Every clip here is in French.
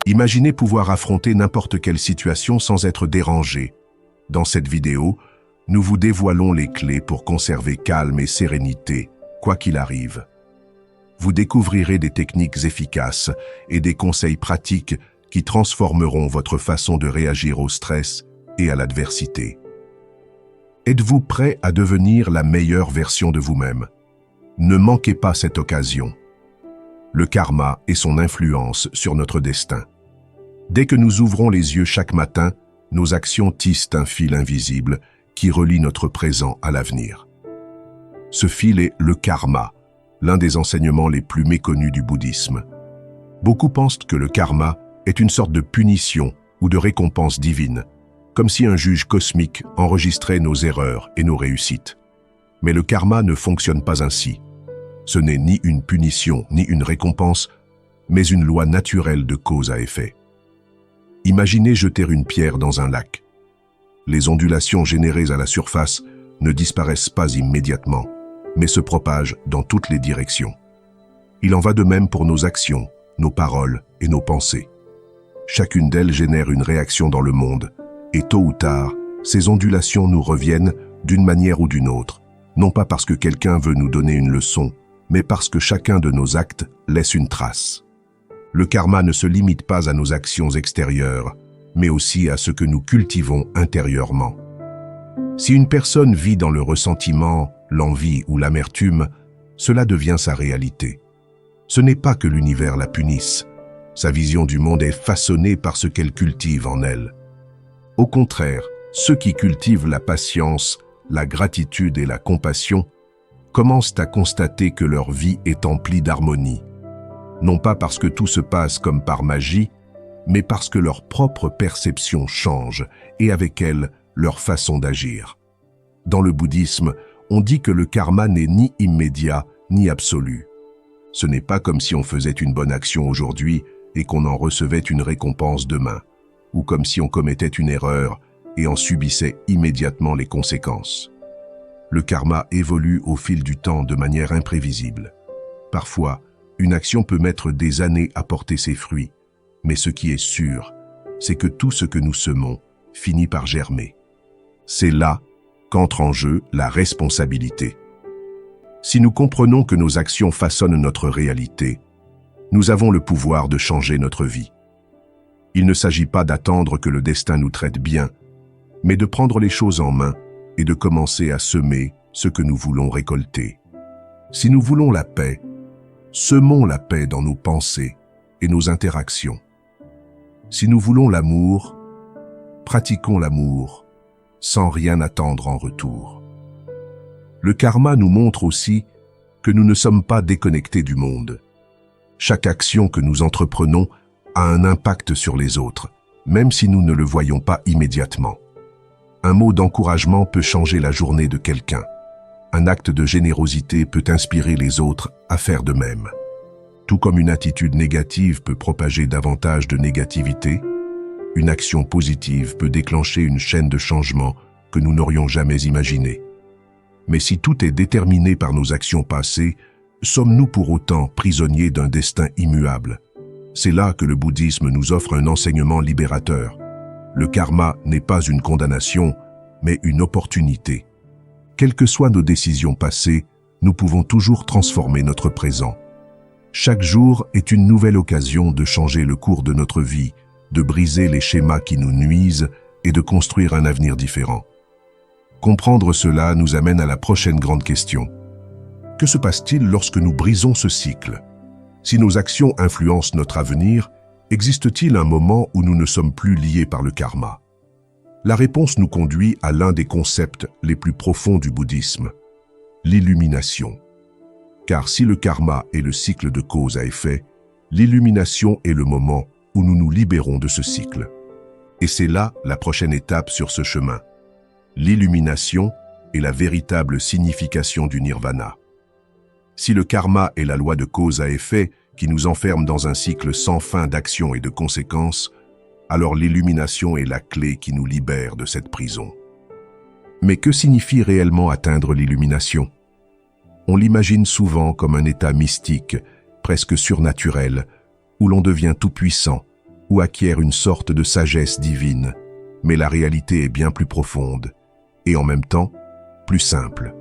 Imaginez pouvoir affronter n'importe quelle situation sans être dérangé. Dans cette vidéo, nous vous dévoilons les clés pour conserver calme et sérénité, quoi qu'il arrive. Vous découvrirez des techniques efficaces et des conseils pratiques qui transformeront votre façon de réagir au stress et à l'adversité. Êtes-vous prêt à devenir la meilleure version de vous-même? Ne manquez pas cette occasion. Le karma et son influence sur notre destin. Dès que nous ouvrons les yeux chaque matin, nos actions tissent un fil invisible qui relie notre présent à l'avenir. Ce fil est le karma, l'un des enseignements les plus méconnus du bouddhisme. Beaucoup pensent que le karma est une sorte de punition ou de récompense divine, comme si un juge cosmique enregistrait nos erreurs et nos réussites. Mais le karma ne fonctionne pas ainsi. Ce n'est ni une punition ni une récompense, mais une loi naturelle de cause à effet. Imaginez jeter une pierre dans un lac. Les ondulations générées à la surface ne disparaissent pas immédiatement, mais se propagent dans toutes les directions. Il en va de même pour nos actions, nos paroles et nos pensées. Chacune d'elles génère une réaction dans le monde, et tôt ou tard, ces ondulations nous reviennent d'une manière ou d'une autre, non pas parce que quelqu'un veut nous donner une leçon, mais parce que chacun de nos actes laisse une trace. Le karma ne se limite pas à nos actions extérieures, mais aussi à ce que nous cultivons intérieurement. Si une personne vit dans le ressentiment, l'envie ou l'amertume, cela devient sa réalité. Ce n'est pas que l'univers la punisse. Sa vision du monde est façonnée par ce qu'elle cultive en elle. Au contraire, ceux qui cultivent la patience, la gratitude et la compassion commencent à constater que leur vie est emplie d'harmonie. Non pas parce que tout se passe comme par magie, mais parce que leur propre perception change et avec elle, leur façon d'agir. Dans le bouddhisme, on dit que le karma n'est ni immédiat ni absolu. Ce n'est pas comme si on faisait une bonne action aujourd'hui et qu'on en recevait une récompense demain, ou comme si on commettait une erreur et en subissait immédiatement les conséquences. Le karma évolue au fil du temps de manière imprévisible. Parfois, une action peut mettre des années à porter ses fruits, mais ce qui est sûr, c'est que tout ce que nous semons finit par germer. C'est là qu'entre en jeu la responsabilité. Si nous comprenons que nos actions façonnent notre réalité, nous avons le pouvoir de changer notre vie. Il ne s'agit pas d'attendre que le destin nous traite bien, mais de prendre les choses en main et de commencer à semer ce que nous voulons récolter. Si nous voulons la paix, semons la paix dans nos pensées et nos interactions. Si nous voulons l'amour, pratiquons l'amour, sans rien attendre en retour. Le karma nous montre aussi que nous ne sommes pas déconnectés du monde. Chaque action que nous entreprenons a un impact sur les autres, même si nous ne le voyons pas immédiatement. Un mot d'encouragement peut changer la journée de quelqu'un. Un acte de générosité peut inspirer les autres à faire de même. Tout comme une attitude négative peut propager davantage de négativité, une action positive peut déclencher une chaîne de changements que nous n'aurions jamais imaginé. Mais si tout est déterminé par nos actions passées, sommes-nous pour autant prisonniers d'un destin immuable? C'est là que le bouddhisme nous offre un enseignement libérateur. Le karma n'est pas une condamnation, mais une opportunité. Quelles que soient nos décisions passées, nous pouvons toujours transformer notre présent. Chaque jour est une nouvelle occasion de changer le cours de notre vie, de briser les schémas qui nous nuisent et de construire un avenir différent. Comprendre cela nous amène à la prochaine grande question. Que se passe-t-il lorsque nous brisons ce cycle? Si nos actions influencent notre avenir, existe-t-il un moment où nous ne sommes plus liés par le karma? La réponse nous conduit à l'un des concepts les plus profonds du bouddhisme, l'illumination. Car si le karma est le cycle de cause à effet, l'illumination est le moment où nous nous libérons de ce cycle. Et c'est là la prochaine étape sur ce chemin. L'illumination est la véritable signification du nirvana. Si le karma est la loi de cause à effet qui nous enferme dans un cycle sans fin d'actions et de conséquences, alors l'illumination est la clé qui nous libère de cette prison. Mais que signifie réellement atteindre l'illumination? On l'imagine souvent comme un état mystique, presque surnaturel, où l'on devient tout-puissant, ou acquiert une sorte de sagesse divine, mais la réalité est bien plus profonde, et en même temps, plus simple.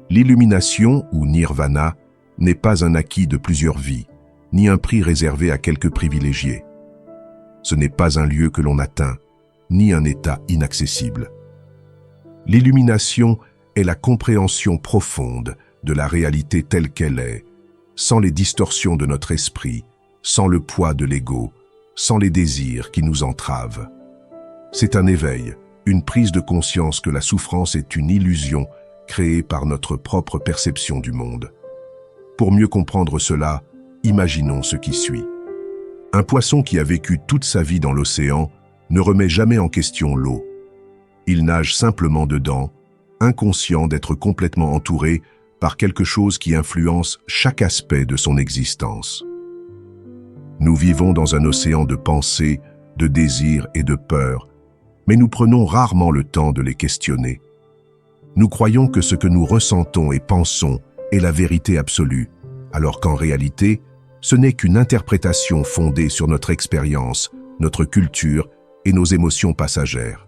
L'illumination ou nirvana n'est pas un acquis de plusieurs vies, ni un prix réservé à quelques privilégiés. Ce n'est pas un lieu que l'on atteint, ni un état inaccessible. L'illumination est la compréhension profonde de la réalité telle qu'elle est, sans les distorsions de notre esprit, sans le poids de l'ego, sans les désirs qui nous entravent. C'est un éveil, une prise de conscience que la souffrance est une illusion créée par notre propre perception du monde. Pour mieux comprendre cela, imaginons ce qui suit. Un poisson qui a vécu toute sa vie dans l'océan ne remet jamais en question l'eau. Il nage simplement dedans, inconscient d'être complètement entouré par quelque chose qui influence chaque aspect de son existence. Nous vivons dans un océan de pensées, de désirs et de peurs, mais nous prenons rarement le temps de les questionner. Nous croyons que ce que nous ressentons et pensons est la vérité absolue, alors qu'en réalité, ce n'est qu'une interprétation fondée sur notre expérience, notre culture et nos émotions passagères.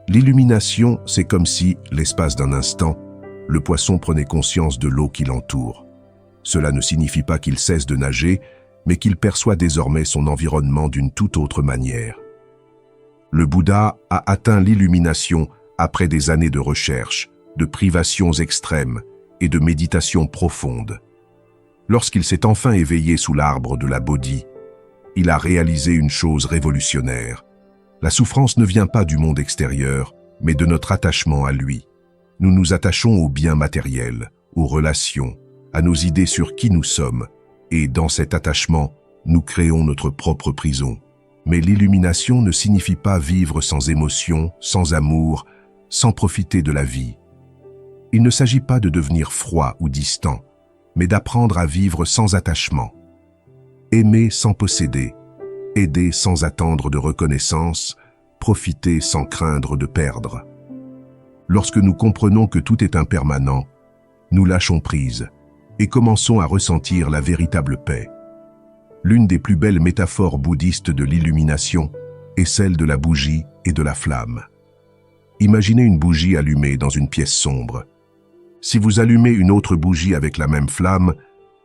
L'illumination, c'est comme si, l'espace d'un instant, le poisson prenait conscience de l'eau qui l'entoure. Cela ne signifie pas qu'il cesse de nager, mais qu'il perçoit désormais son environnement d'une toute autre manière. Le Bouddha a atteint l'illumination après des années de recherche, de privations extrêmes et de méditation profonde. Lorsqu'il s'est enfin éveillé sous l'arbre de la Bodhi, il a réalisé une chose révolutionnaire. La souffrance ne vient pas du monde extérieur, mais de notre attachement à lui. Nous nous attachons aux biens matériels, aux relations, à nos idées sur qui nous sommes, et dans cet attachement, nous créons notre propre prison. Mais l'illumination ne signifie pas vivre sans émotion, sans amour, sans profiter de la vie. Il ne s'agit pas de devenir froid ou distant, mais d'apprendre à vivre sans attachement. Aimer sans posséder, aider sans attendre de reconnaissance, profiter sans craindre de perdre. Lorsque nous comprenons que tout est impermanent, nous lâchons prise et commençons à ressentir la véritable paix. L'une des plus belles métaphores bouddhistes de l'illumination est celle de la bougie et de la flamme. Imaginez une bougie allumée dans une pièce sombre. Si vous allumez une autre bougie avec la même flamme,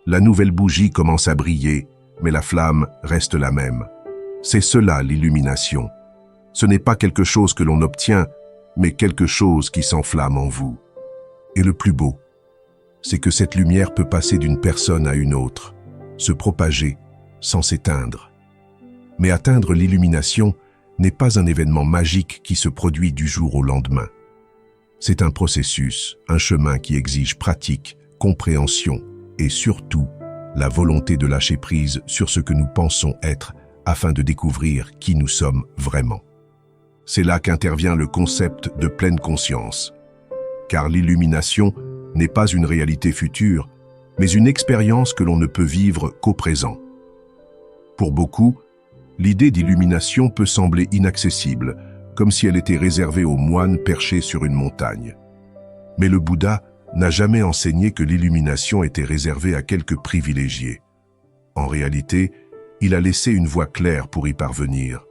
la nouvelle bougie commence à briller, mais la flamme reste la même. C'est cela l'illumination. Ce n'est pas quelque chose que l'on obtient, mais quelque chose qui s'enflamme en vous. Et le plus beau, c'est que cette lumière peut passer d'une personne à une autre, se propager sans s'éteindre. Mais atteindre l'illumination n'est pas un événement magique qui se produit du jour au lendemain. C'est un processus, un chemin qui exige pratique, compréhension et surtout la volonté de lâcher prise sur ce que nous pensons être afin de découvrir qui nous sommes vraiment. C'est là qu'intervient le concept de pleine conscience. Car l'illumination n'est pas une réalité future, mais une expérience que l'on ne peut vivre qu'au présent. Pour beaucoup, l'idée d'illumination peut sembler inaccessible, comme si elle était réservée aux moines perchés sur une montagne. Mais le Bouddha n'a jamais enseigné que l'illumination était réservée à quelques privilégiés. En réalité, il a laissé une voie claire pour y parvenir.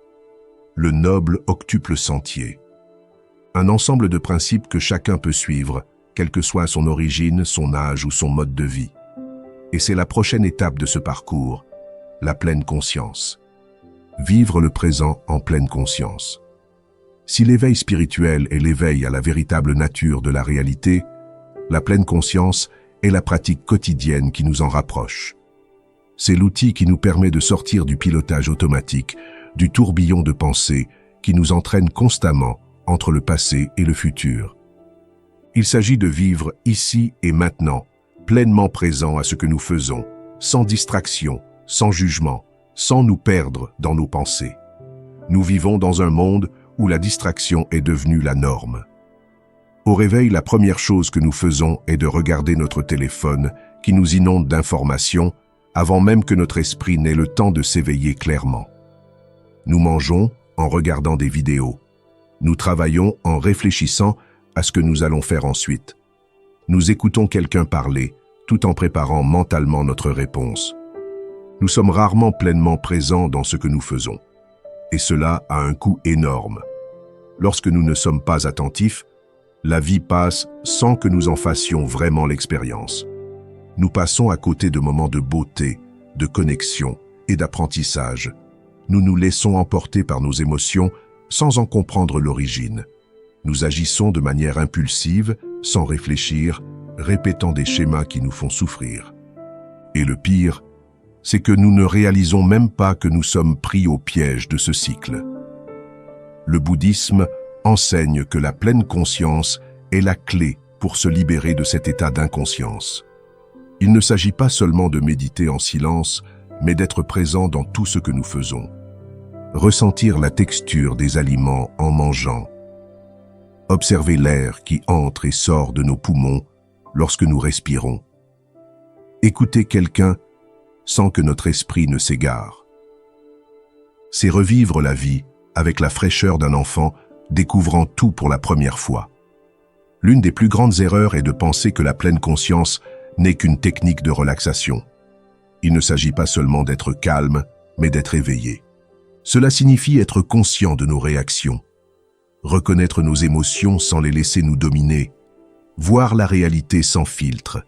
Le noble octuple sentier. Un ensemble de principes que chacun peut suivre, quelle que soit son origine, son âge ou son mode de vie. Et c'est la prochaine étape de ce parcours, la pleine conscience. Vivre le présent en pleine conscience. Si l'éveil spirituel est l'éveil à la véritable nature de la réalité, la pleine conscience est la pratique quotidienne qui nous en rapproche. C'est l'outil qui nous permet de sortir du pilotage automatique, du tourbillon de pensée qui nous entraîne constamment entre le passé et le futur. Il s'agit de vivre ici et maintenant, pleinement présent à ce que nous faisons, sans distraction, sans jugement, sans nous perdre dans nos pensées. Nous vivons dans un monde où la distraction est devenue la norme. Au réveil, la première chose que nous faisons est de regarder notre téléphone qui nous inonde d'informations avant même que notre esprit n'ait le temps de s'éveiller clairement. Nous mangeons en regardant des vidéos. Nous travaillons en réfléchissant à ce que nous allons faire ensuite. Nous écoutons quelqu'un parler, tout en préparant mentalement notre réponse. Nous sommes rarement pleinement présents dans ce que nous faisons. et cela a un coût énorme. Lorsque nous ne sommes pas attentifs, la vie passe sans que nous en fassions vraiment l'expérience. Nous passons à côté de moments de beauté, de connexion et d'apprentissage. Nous nous laissons emporter par nos émotions sans en comprendre l'origine. Nous agissons de manière impulsive, sans réfléchir, répétant des schémas qui nous font souffrir. Et le pire, c'est que nous ne réalisons même pas que nous sommes pris au piège de ce cycle. Le bouddhisme enseigne que la pleine conscience est la clé pour se libérer de cet état d'inconscience. Il ne s'agit pas seulement de méditer en silence, mais d'être présent dans tout ce que nous faisons. Ressentir la texture des aliments en mangeant. Observer l'air qui entre et sort de nos poumons lorsque nous respirons. Écouter quelqu'un sans que notre esprit ne s'égare. C'est revivre la vie avec la fraîcheur d'un enfant découvrant tout pour la première fois. L'une des plus grandes erreurs est de penser que la pleine conscience n'est qu'une technique de relaxation. Il ne s'agit pas seulement d'être calme, mais d'être éveillé. Cela signifie être conscient de nos réactions, reconnaître nos émotions sans les laisser nous dominer, voir la réalité sans filtre.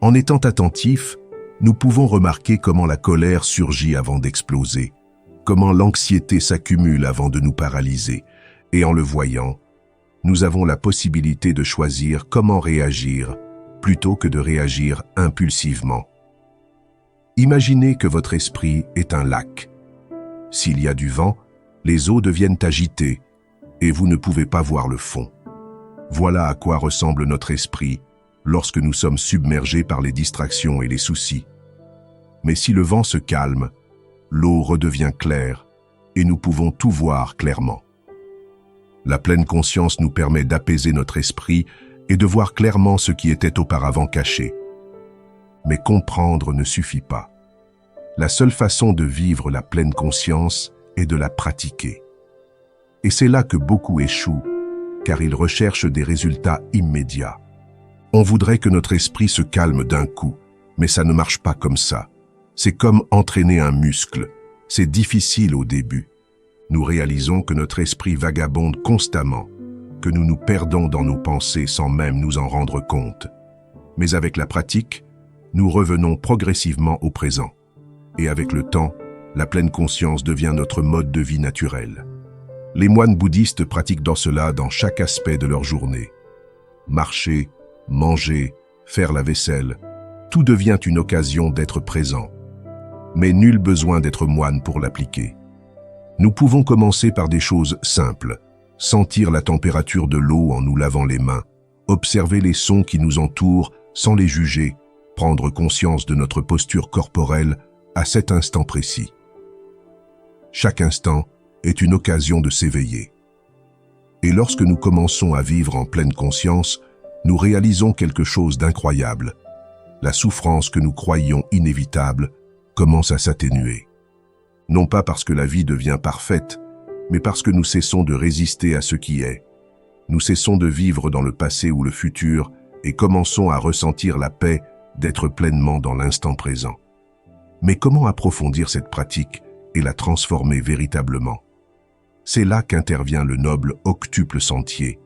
En étant attentifs, nous pouvons remarquer comment la colère surgit avant d'exploser, comment l'anxiété s'accumule avant de nous paralyser, et en le voyant, nous avons la possibilité de choisir comment réagir plutôt que de réagir impulsivement. Imaginez que votre esprit est un lac. S'il y a du vent, les eaux deviennent agitées et vous ne pouvez pas voir le fond. Voilà à quoi ressemble notre esprit lorsque nous sommes submergés par les distractions et les soucis. Mais si le vent se calme, l'eau redevient claire et nous pouvons tout voir clairement. La pleine conscience nous permet d'apaiser notre esprit et de voir clairement ce qui était auparavant caché. Mais comprendre ne suffit pas. La seule façon de vivre la pleine conscience est de la pratiquer. Et c'est là que beaucoup échouent, car ils recherchent des résultats immédiats. On voudrait que notre esprit se calme d'un coup, mais ça ne marche pas comme ça. C'est comme entraîner un muscle. C'est difficile au début. Nous réalisons que notre esprit vagabonde constamment, que nous nous perdons dans nos pensées sans même nous en rendre compte. Mais avec la pratique, nous revenons progressivement au présent. Et avec le temps, la pleine conscience devient notre mode de vie naturel. Les moines bouddhistes pratiquent dans cela dans chaque aspect de leur journée. Marcher, manger, faire la vaisselle, tout devient une occasion d'être présent. Mais nul besoin d'être moine pour l'appliquer. Nous pouvons commencer par des choses simples. Sentir la température de l'eau en nous lavant les mains, observer les sons qui nous entourent sans les juger, prendre conscience de notre posture corporelle à cet instant précis. Chaque instant est une occasion de s'éveiller. Et lorsque nous commençons à vivre en pleine conscience, nous réalisons quelque chose d'incroyable. La souffrance que nous croyions inévitable commence à s'atténuer. Non pas parce que la vie devient parfaite, mais parce que nous cessons de résister à ce qui est. Nous cessons de vivre dans le passé ou le futur et commençons à ressentir la paix d'être pleinement dans l'instant présent. Mais comment approfondir cette pratique et la transformer véritablement? C'est là qu'intervient le noble octuple sentier,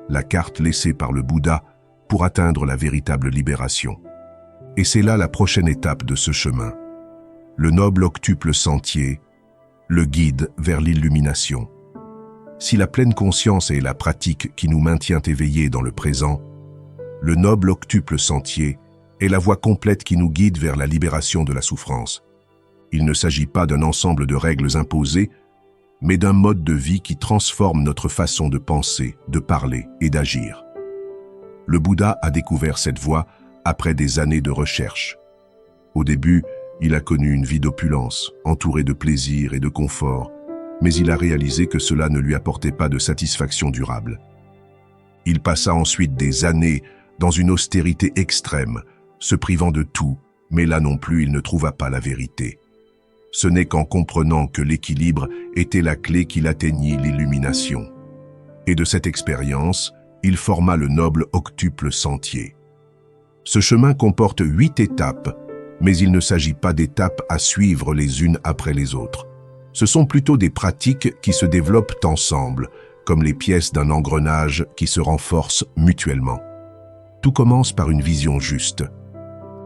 la carte laissée par le Bouddha pour atteindre la véritable libération. Et c'est là la prochaine étape de ce chemin. Le noble octuple sentier, le guide vers l'illumination. Si la pleine conscience est la pratique qui nous maintient éveillés dans le présent, le noble octuple sentier est la voie complète qui nous guide vers la libération de la souffrance. Il ne s'agit pas d'un ensemble de règles imposées, mais d'un mode de vie qui transforme notre façon de penser, de parler et d'agir. Le Bouddha a découvert cette voie après des années de recherche. Au début, il a connu une vie d'opulence, entourée de plaisir et de confort, mais il a réalisé que cela ne lui apportait pas de satisfaction durable. Il passa ensuite des années dans une austérité extrême, se privant de tout, mais là non plus il ne trouva pas la vérité. Ce n'est qu'en comprenant que l'équilibre était la clé qu'il atteignit l'illumination. Et de cette expérience, il forma le noble octuple sentier. Ce chemin comporte 8 étapes, mais il ne s'agit pas d'étapes à suivre les unes après les autres. Ce sont plutôt des pratiques qui se développent ensemble, comme les pièces d'un engrenage qui se renforcent mutuellement. Tout commence par une vision juste.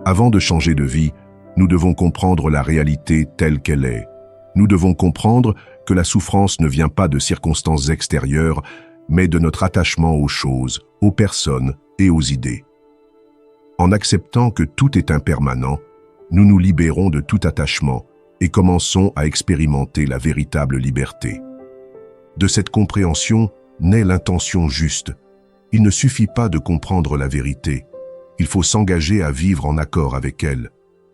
Avant de changer de vie, nous devons comprendre la réalité telle qu'elle est. Nous devons comprendre que la souffrance ne vient pas de circonstances extérieures, mais de notre attachement aux choses, aux personnes et aux idées. En acceptant que tout est impermanent, nous nous libérons de tout attachement et commençons à expérimenter la véritable liberté. De cette compréhension naît l'intention juste. Il ne suffit pas de comprendre la vérité. Il faut s'engager à vivre en accord avec elle.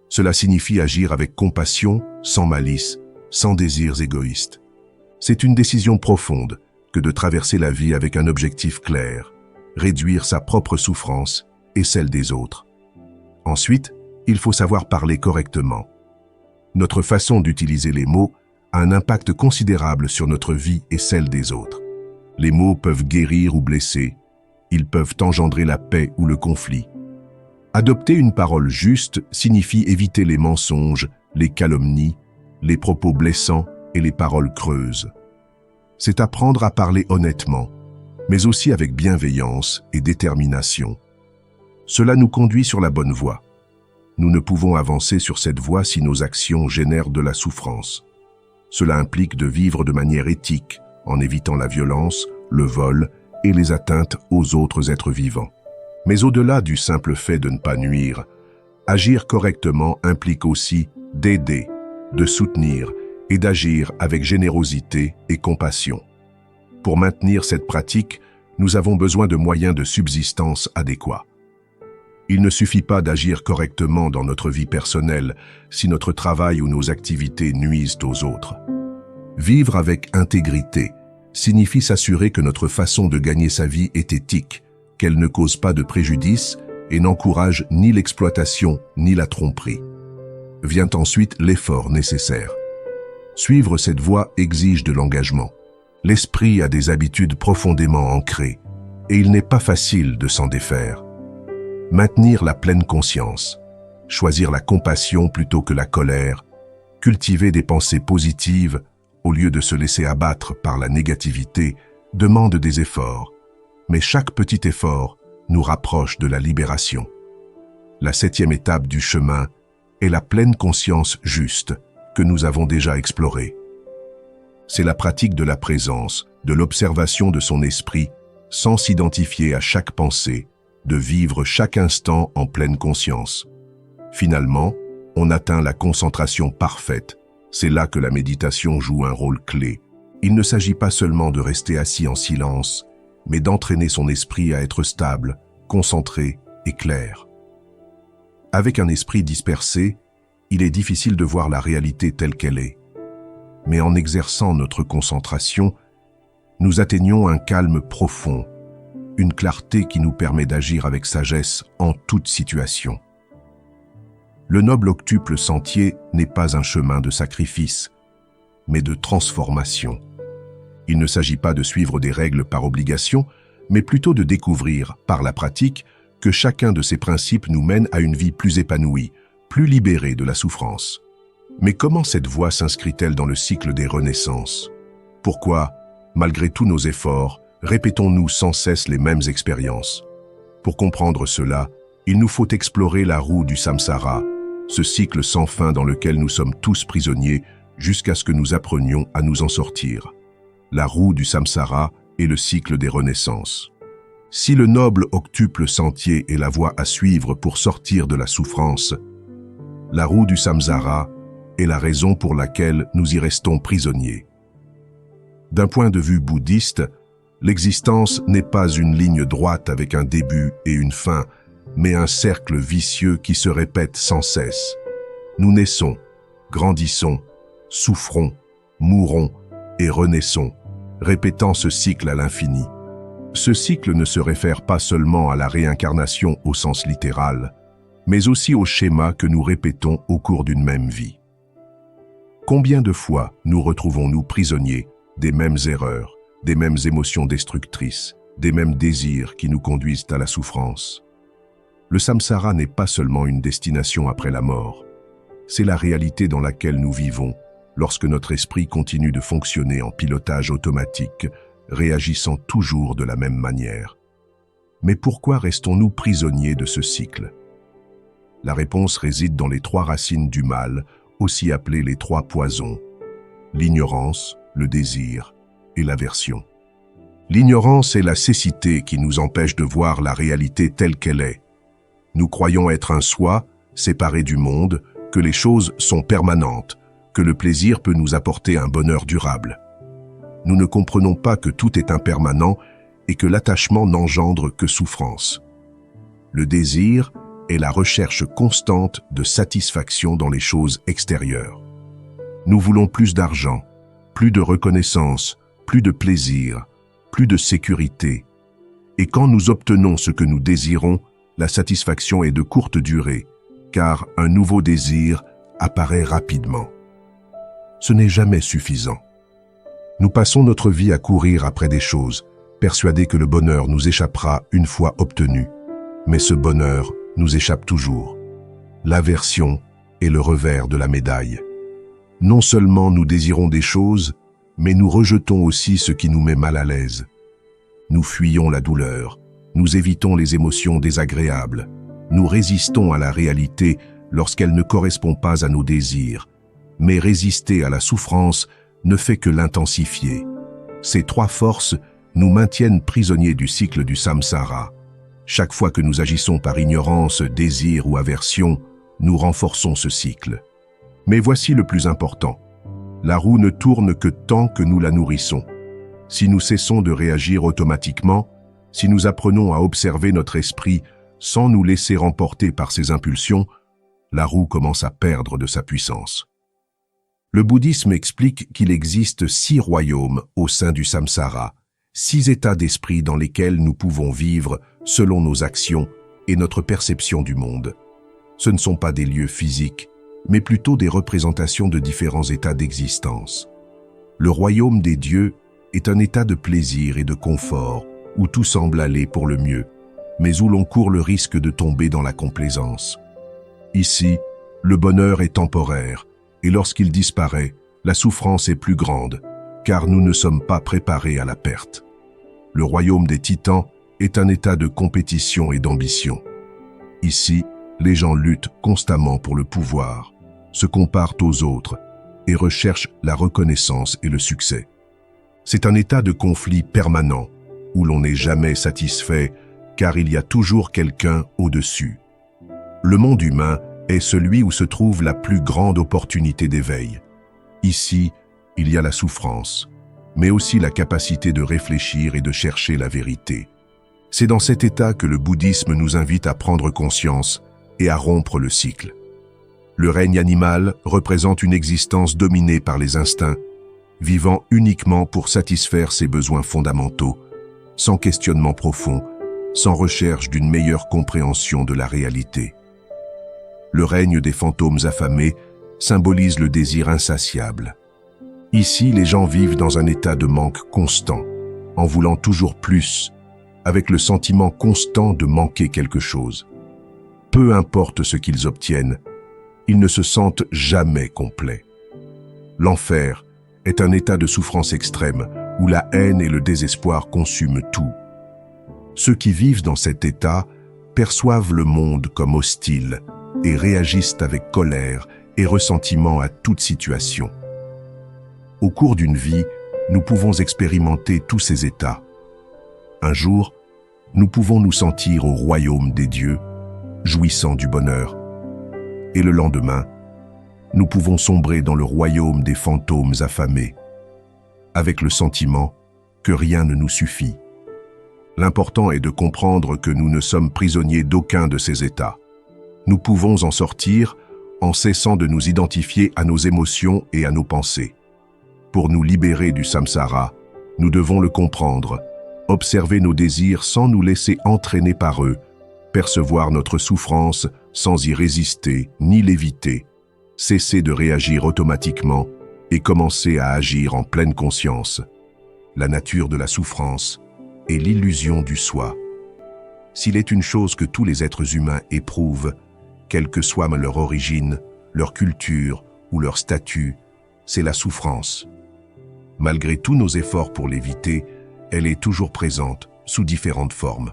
Cela signifie agir avec compassion, sans malice, sans désirs égoïstes. C'est une décision profonde que de traverser la vie avec un objectif clair, réduire sa propre souffrance et celle des autres. Ensuite, il faut savoir parler correctement. Notre façon d'utiliser les mots a un impact considérable sur notre vie et celle des autres. Les mots peuvent guérir ou blesser. Ils peuvent engendrer la paix ou le conflit. Adopter une parole juste signifie éviter les mensonges, les calomnies, les propos blessants et les paroles creuses. C'est apprendre à parler honnêtement, mais aussi avec bienveillance et détermination. Cela nous conduit sur la bonne voie. Nous ne pouvons avancer sur cette voie si nos actions génèrent de la souffrance. Cela implique de vivre de manière éthique, en évitant la violence, le vol et les atteintes aux autres êtres vivants. Mais au-delà du simple fait de ne pas nuire, agir correctement implique aussi d'aider, de soutenir et d'agir avec générosité et compassion. Pour maintenir cette pratique, nous avons besoin de moyens de subsistance adéquats. Il ne suffit pas d'agir correctement dans notre vie personnelle si notre travail ou nos activités nuisent aux autres. Vivre avec intégrité signifie s'assurer que notre façon de gagner sa vie est éthique, qu'elle ne cause pas de préjudice et n'encourage ni l'exploitation ni la tromperie. Vient ensuite l'effort nécessaire. Suivre cette voie exige de l'engagement. L'esprit a des habitudes profondément ancrées et il n'est pas facile de s'en défaire. Maintenir la pleine conscience, choisir la compassion plutôt que la colère, cultiver des pensées positives au lieu de se laisser abattre par la négativité demande des efforts, mais chaque petit effort nous rapproche de la libération. La 7e étape du chemin est la pleine conscience juste que nous avons déjà explorée. C'est la pratique de la présence, de l'observation de son esprit, sans s'identifier à chaque pensée, de vivre chaque instant en pleine conscience. Finalement, on atteint la concentration parfaite. C'est là que la méditation joue un rôle clé. Il ne s'agit pas seulement de rester assis en silence, mais d'entraîner son esprit à être stable, concentré et clair. Avec un esprit dispersé, il est difficile de voir la réalité telle qu'elle est. Mais en exerçant notre concentration, nous atteignons un calme profond, une clarté qui nous permet d'agir avec sagesse en toute situation. Le noble octuple sentier n'est pas un chemin de sacrifice, mais de transformation. Il ne s'agit pas de suivre des règles par obligation, mais plutôt de découvrir, par la pratique, que chacun de ces principes nous mène à une vie plus épanouie, plus libérée de la souffrance. Mais comment cette voie s'inscrit-elle dans le cycle des renaissances? Pourquoi, malgré tous nos efforts, répétons-nous sans cesse les mêmes expériences? Pour comprendre cela, il nous faut explorer la roue du samsara, ce cycle sans fin dans lequel nous sommes tous prisonniers jusqu'à ce que nous apprenions à nous en sortir. La roue du samsara est le cycle des renaissances. Si le noble octuple sentier est la voie à suivre pour sortir de la souffrance, la roue du samsara est la raison pour laquelle nous y restons prisonniers. D'un point de vue bouddhiste, l'existence n'est pas une ligne droite avec un début et une fin, mais un cercle vicieux qui se répète sans cesse. Nous naissons, grandissons, souffrons, mourons et renaissons, répétant ce cycle à l'infini. Ce cycle ne se réfère pas seulement à la réincarnation au sens littéral, mais aussi au schéma que nous répétons au cours d'une même vie. Combien de fois nous retrouvons-nous prisonniers des mêmes erreurs, des mêmes émotions destructrices, des mêmes désirs qui nous conduisent à la souffrance? Le samsara n'est pas seulement une destination après la mort, c'est la réalité dans laquelle nous vivons, lorsque notre esprit continue de fonctionner en pilotage automatique, réagissant toujours de la même manière. Mais pourquoi restons-nous prisonniers de ce cycle? La réponse réside dans les trois racines du mal, aussi appelées les trois poisons: l'ignorance, le désir et l'aversion. L'ignorance est la cécité qui nous empêche de voir la réalité telle qu'elle est. Nous croyons être un soi, séparé du monde, que les choses sont permanentes, que le plaisir peut nous apporter un bonheur durable. Nous ne comprenons pas que tout est impermanent et que l'attachement n'engendre que souffrance. Le désir est la recherche constante de satisfaction dans les choses extérieures. Nous voulons plus d'argent, plus de reconnaissance, plus de plaisir, plus de sécurité. Et quand nous obtenons ce que nous désirons, la satisfaction est de courte durée, car un nouveau désir apparaît rapidement. Ce n'est jamais suffisant. Nous passons notre vie à courir après des choses, persuadés que le bonheur nous échappera une fois obtenu. Mais ce bonheur nous échappe toujours. L'aversion est le revers de la médaille. Non seulement nous désirons des choses, mais nous rejetons aussi ce qui nous met mal à l'aise. Nous fuyons la douleur, nous évitons les émotions désagréables, nous résistons à la réalité lorsqu'elle ne correspond pas à nos désirs. Mais résister à la souffrance ne fait que l'intensifier. Ces trois forces nous maintiennent prisonniers du cycle du samsara. Chaque fois que nous agissons par ignorance, désir ou aversion, nous renforçons ce cycle. Mais voici le plus important. La roue ne tourne que tant que nous la nourrissons. Si nous cessons de réagir automatiquement, si nous apprenons à observer notre esprit sans nous laisser emporter par ses impulsions, la roue commence à perdre de sa puissance. Le bouddhisme explique qu'il existe 6 royaumes au sein du samsara, 6 états d'esprit dans lesquels nous pouvons vivre selon nos actions et notre perception du monde. Ce ne sont pas des lieux physiques, mais plutôt des représentations de différents états d'existence. Le royaume des dieux est un état de plaisir et de confort, où tout semble aller pour le mieux, mais où l'on court le risque de tomber dans la complaisance. Ici, le bonheur est temporaire, et lorsqu'il disparaît, la souffrance est plus grande, car nous ne sommes pas préparés à la perte. Le royaume des titans est un état de compétition et d'ambition. Ici, les gens luttent constamment pour le pouvoir, se comparent aux autres et recherchent la reconnaissance et le succès. C'est un état de conflit permanent, où l'on n'est jamais satisfait, car il y a toujours quelqu'un au-dessus. Le monde humain est celui où se trouve la plus grande opportunité d'éveil. Ici, il y a la souffrance, mais aussi la capacité de réfléchir et de chercher la vérité. C'est dans cet état que le bouddhisme nous invite à prendre conscience et à rompre le cycle. Le règne animal représente une existence dominée par les instincts, vivant uniquement pour satisfaire ses besoins fondamentaux, sans questionnement profond, sans recherche d'une meilleure compréhension de la réalité. Le règne des fantômes affamés symbolise le désir insatiable. Ici, les gens vivent dans un état de manque constant, en voulant toujours plus, avec le sentiment constant de manquer quelque chose. Peu importe ce qu'ils obtiennent, ils ne se sentent jamais complets. L'enfer est un état de souffrance extrême où la haine et le désespoir consument tout. Ceux qui vivent dans cet état perçoivent le monde comme hostile et réagissent avec colère et ressentiment à toute situation. Au cours d'une vie, nous pouvons expérimenter tous ces états. Un jour, nous pouvons nous sentir au royaume des dieux, jouissant du bonheur. Et le lendemain, nous pouvons sombrer dans le royaume des fantômes affamés, avec le sentiment que rien ne nous suffit. L'important est de comprendre que nous ne sommes prisonniers d'aucun de ces états. Nous pouvons en sortir en cessant de nous identifier à nos émotions et à nos pensées. Pour nous libérer du samsara, nous devons le comprendre, observer nos désirs sans nous laisser entraîner par eux, percevoir notre souffrance sans y résister ni l'éviter, cesser de réagir automatiquement et commencer à agir en pleine conscience. La nature de la souffrance est l'illusion du soi. S'il est une chose que tous les êtres humains éprouvent, quelle que soit leur origine, leur culture ou leur statut, c'est la souffrance. Malgré tous nos efforts pour l'éviter, elle est toujours présente, sous différentes formes.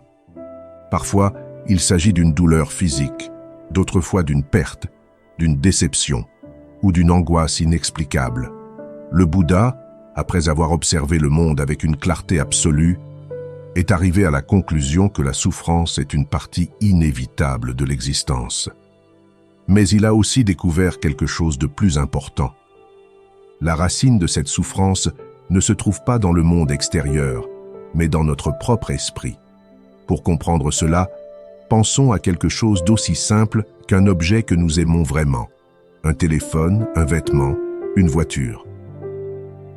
Parfois, il s'agit d'une douleur physique, d'autres fois d'une perte, d'une déception ou d'une angoisse inexplicable. Le Bouddha, après avoir observé le monde avec une clarté absolue, est arrivé à la conclusion que la souffrance est une partie inévitable de l'existence. Mais il a aussi découvert quelque chose de plus important. La racine de cette souffrance ne se trouve pas dans le monde extérieur, mais dans notre propre esprit. Pour comprendre cela, pensons à quelque chose d'aussi simple qu'un objet que nous aimons vraiment. Un téléphone, un vêtement, une voiture.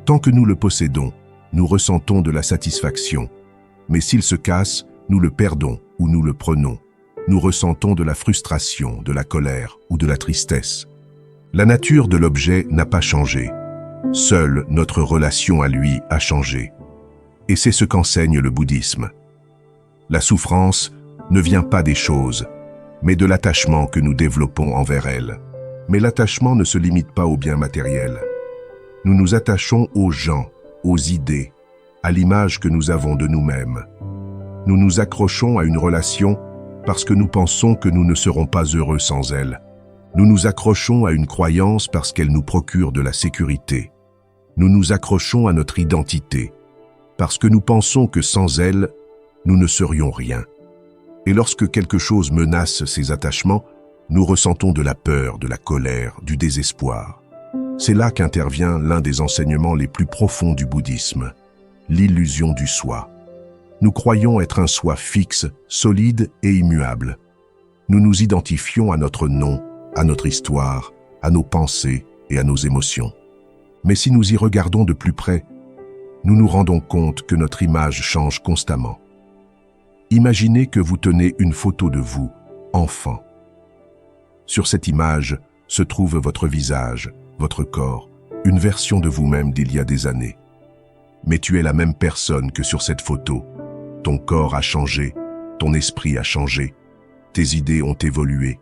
Tant que nous le possédons, nous ressentons de la satisfaction. Mais s'il se casse, nous le perdons ou nous le prenons. Nous ressentons de la frustration, de la colère ou de la tristesse. La nature de l'objet n'a pas changé. Seule notre relation à lui a changé. Et c'est ce qu'enseigne le bouddhisme. La souffrance ne vient pas des choses, mais de l'attachement que nous développons envers elles. Mais l'attachement ne se limite pas aux biens matériels. Nous nous attachons aux gens, aux idées, à l'image que nous avons de nous-mêmes. Nous nous accrochons à une relation parce que nous pensons que nous ne serons pas heureux sans elle. Nous nous accrochons à une croyance parce qu'elle nous procure de la sécurité. Nous nous accrochons à notre identité parce que nous pensons que sans elle, nous ne serions rien. Et lorsque quelque chose menace ces attachements, nous ressentons de la peur, de la colère, du désespoir. C'est là qu'intervient l'un des enseignements les plus profonds du bouddhisme, l'illusion du soi. Nous croyons être un soi fixe, solide et immuable. Nous nous identifions à notre nom, à notre histoire, à nos pensées et à nos émotions. Mais si nous y regardons de plus près, nous nous rendons compte que notre image change constamment. Imaginez que vous tenez une photo de vous, enfant. Sur cette image se trouve votre visage, votre corps, une version de vous-même d'il y a des années. Mais tu es la même personne que sur cette photo. Ton corps a changé, ton esprit a changé, tes idées ont évolué.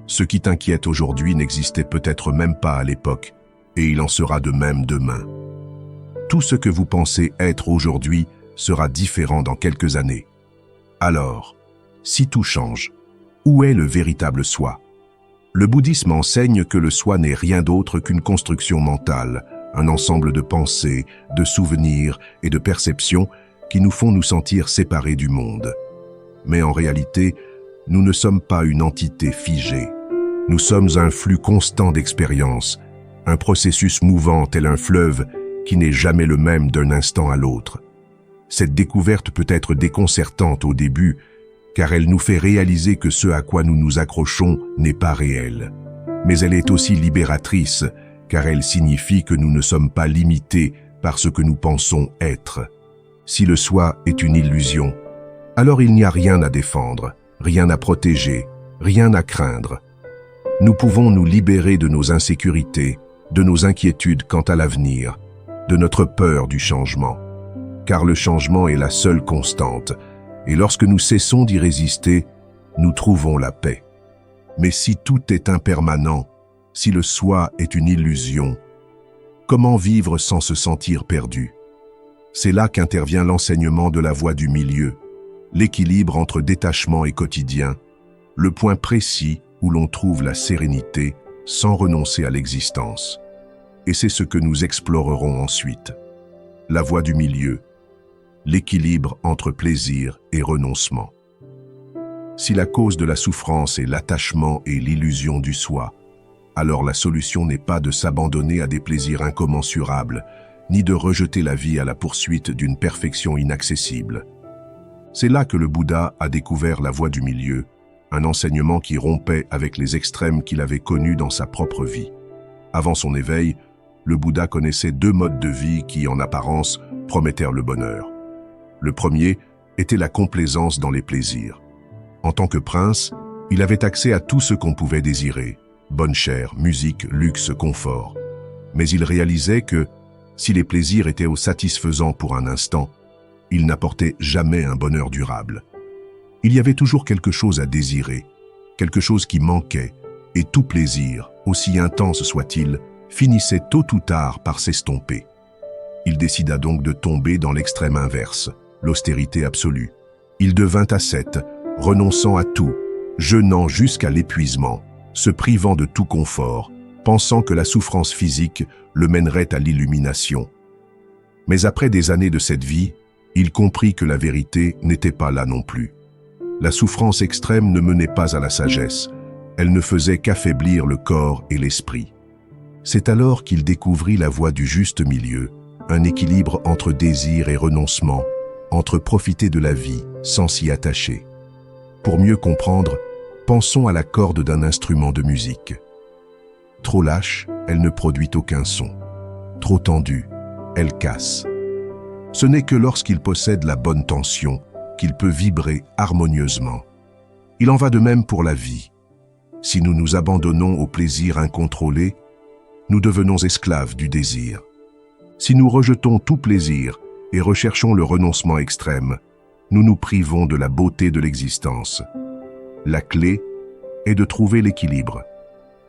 Ce qui t'inquiète aujourd'hui n'existait peut-être même pas à l'époque, et il en sera de même demain. Tout ce que vous pensez être aujourd'hui sera différent dans quelques années. Alors, si tout change, où est le véritable soi? Le bouddhisme enseigne que le soi n'est rien d'autre qu'une construction mentale, un ensemble de pensées, de souvenirs et de perceptions qui nous font nous sentir séparés du monde. Mais en réalité, nous ne sommes pas une entité figée. Nous sommes un flux constant d'expériences, un processus mouvant tel un fleuve qui n'est jamais le même d'un instant à l'autre. Cette découverte peut être déconcertante au début, car elle nous fait réaliser que ce à quoi nous nous accrochons n'est pas réel. Mais elle est aussi libératrice, car elle signifie que nous ne sommes pas limités par ce que nous pensons être. Si le soi est une illusion, alors il n'y a rien à défendre, rien à protéger, rien à craindre. Nous pouvons nous libérer de nos insécurités, de nos inquiétudes quant à l'avenir, de notre peur du changement. Car le changement est la seule constante, et lorsque nous cessons d'y résister, nous trouvons la paix. Mais si tout est impermanent, si le soi est une illusion, comment vivre sans se sentir perdu? C'est là qu'intervient l'enseignement de la voie du milieu, l'équilibre entre détachement et quotidien, le point précis où l'on trouve la sérénité sans renoncer à l'existence. Et c'est ce que nous explorerons ensuite. La voie du milieu, l'équilibre entre plaisir et renoncement. Si la cause de la souffrance est l'attachement et l'illusion du soi, alors la solution n'est pas de s'abandonner à des plaisirs incommensurables, ni de rejeter la vie à la poursuite d'une perfection inaccessible. C'est là que le Bouddha a découvert la voie du milieu, un enseignement qui rompait avec les extrêmes qu'il avait connus dans sa propre vie. Avant son éveil, le Bouddha connaissait deux modes de vie qui, en apparence, promettèrent le bonheur. Le premier était la complaisance dans les plaisirs. En tant que prince, il avait accès à tout ce qu'on pouvait désirer, bonne chère, musique, luxe, confort. Mais il réalisait que, si les plaisirs étaient satisfaisants pour un instant, ils n'apportaient jamais un bonheur durable. Il y avait toujours quelque chose à désirer, quelque chose qui manquait, et tout plaisir, aussi intense soit-il, finissait tôt ou tard par s'estomper. Il décida donc de tomber dans l'extrême inverse, l'austérité absolue. Il devint ascète, renonçant à tout, jeûnant jusqu'à l'épuisement, se privant de tout confort, pensant que la souffrance physique le mènerait à l'illumination. Mais après des années de cette vie, il comprit que la vérité n'était pas là non plus. La souffrance extrême ne menait pas à la sagesse, elle ne faisait qu'affaiblir le corps et l'esprit. C'est alors qu'il découvrit la voie du juste milieu, un équilibre entre désir et renoncement, entre profiter de la vie sans s'y attacher. Pour mieux comprendre, pensons à la corde d'un instrument de musique. Trop lâche, elle ne produit aucun son. Trop tendue, elle casse. Ce n'est que lorsqu'il possède la bonne tension qu'il peut vibrer harmonieusement. Il en va de même pour la vie. Si nous nous abandonnons au plaisir incontrôlé, nous devenons esclaves du désir. Si nous rejetons tout plaisir et recherchons le renoncement extrême, nous nous privons de la beauté de l'existence. La clé est de trouver l'équilibre.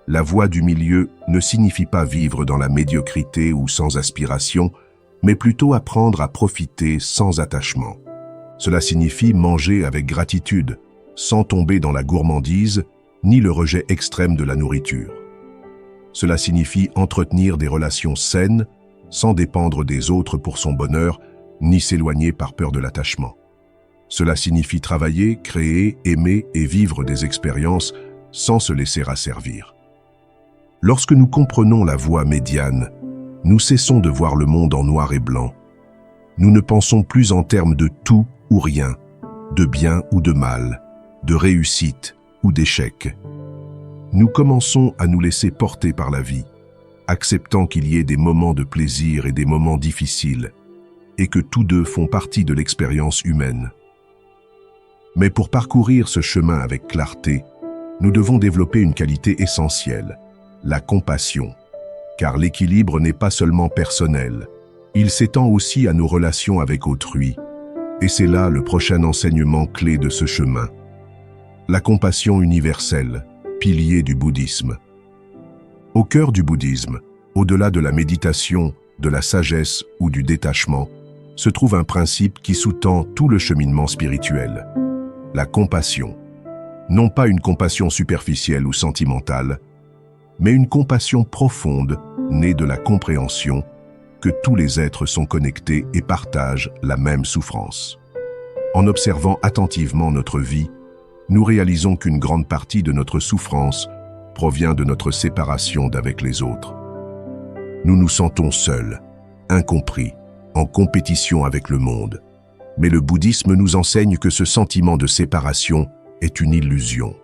La voie du milieu ne signifie pas vivre dans la médiocrité ou sans aspiration, mais plutôt apprendre à profiter sans attachement. Cela signifie manger avec gratitude, sans tomber dans la gourmandise, ni le rejet extrême de la nourriture. Cela signifie entretenir des relations saines, sans dépendre des autres pour son bonheur, ni s'éloigner par peur de l'attachement. Cela signifie travailler, créer, aimer et vivre des expériences sans se laisser asservir. Lorsque nous comprenons la voie médiane, nous cessons de voir le monde en noir et blanc. Nous ne pensons plus en termes de tout ou rien, de bien ou de mal, de réussite ou d'échec. Nous commençons à nous laisser porter par la vie, acceptant qu'il y ait des moments de plaisir et des moments difficiles, et que tous deux font partie de l'expérience humaine. Mais pour parcourir ce chemin avec clarté, nous devons développer une qualité essentielle, la compassion. Car l'équilibre n'est pas seulement personnel, il s'étend aussi à nos relations avec autrui. Et c'est là le prochain enseignement clé de ce chemin. La compassion universelle, pilier du bouddhisme. Au cœur du bouddhisme, au-delà de la méditation, de la sagesse ou du détachement, se trouve un principe qui sous-tend tout le cheminement spirituel. La compassion. Non pas une compassion superficielle ou sentimentale, mais une compassion profonde, née de la compréhension que tous les êtres sont connectés et partagent la même souffrance. En observant attentivement notre vie, nous réalisons qu'une grande partie de notre souffrance provient de notre séparation d'avec les autres. Nous nous sentons seuls, incompris, en compétition avec le monde. Mais le bouddhisme nous enseigne que ce sentiment de séparation est une illusion.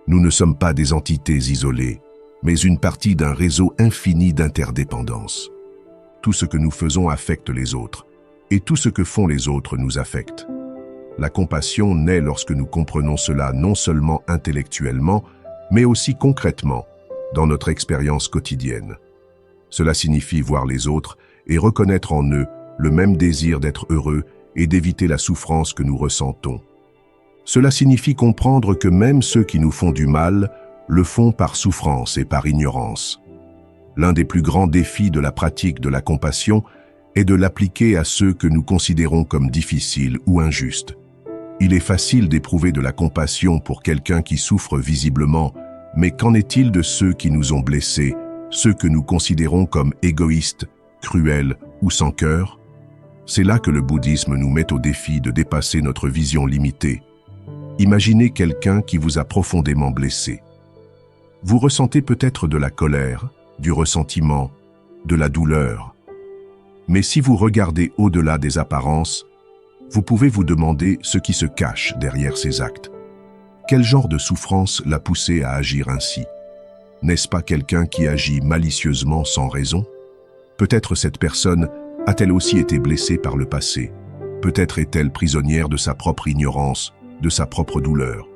Nous ne sommes pas des entités isolées, mais une partie d'un réseau infini d'interdépendance. Tout ce que nous faisons affecte les autres, et tout ce que font les autres nous affecte. La compassion naît lorsque nous comprenons cela non seulement intellectuellement, mais aussi concrètement, dans notre expérience quotidienne. Cela signifie voir les autres et reconnaître en eux le même désir d'être heureux et d'éviter la souffrance que nous ressentons. Cela signifie comprendre que même ceux qui nous font du mal le font par souffrance et par ignorance. L'un des plus grands défis de la pratique de la compassion est de l'appliquer à ceux que nous considérons comme difficiles ou injustes. Il est facile d'éprouver de la compassion pour quelqu'un qui souffre visiblement, mais qu'en est-il de ceux qui nous ont blessés, ceux que nous considérons comme égoïstes, cruels ou sans cœur? C'est là que le bouddhisme nous met au défi de dépasser notre vision limitée. Imaginez quelqu'un qui vous a profondément blessé. Vous ressentez peut-être de la colère, du ressentiment, de la douleur. Mais si vous regardez au-delà des apparences, vous pouvez vous demander ce qui se cache derrière ces actes. Quel genre de souffrance l'a poussé à agir ainsi? N'est-ce pas quelqu'un qui agit malicieusement sans raison? Peut-être cette personne a-t-elle aussi été blessée par le passé? Peut-être est-elle prisonnière de sa propre ignorance, de sa propre douleur.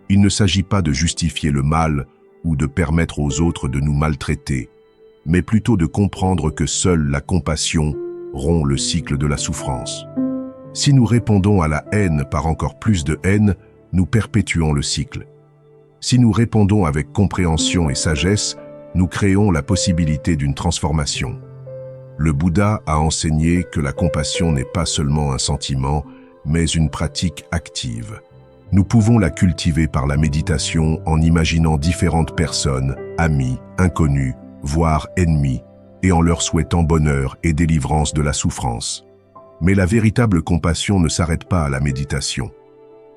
Il ne s'agit pas de justifier le mal ou de permettre aux autres de nous maltraiter, mais plutôt de comprendre que seule la compassion rompt le cycle de la souffrance. Si nous répondons à la haine par encore plus de haine, nous perpétuons le cycle. Si nous répondons avec compréhension et sagesse, nous créons la possibilité d'une transformation. Le Bouddha a enseigné que la compassion n'est pas seulement un sentiment, mais une pratique active. Nous pouvons la cultiver par la méditation en imaginant différentes personnes, amis, inconnus, voire ennemis, et en leur souhaitant bonheur et délivrance de la souffrance. Mais la véritable compassion ne s'arrête pas à la méditation.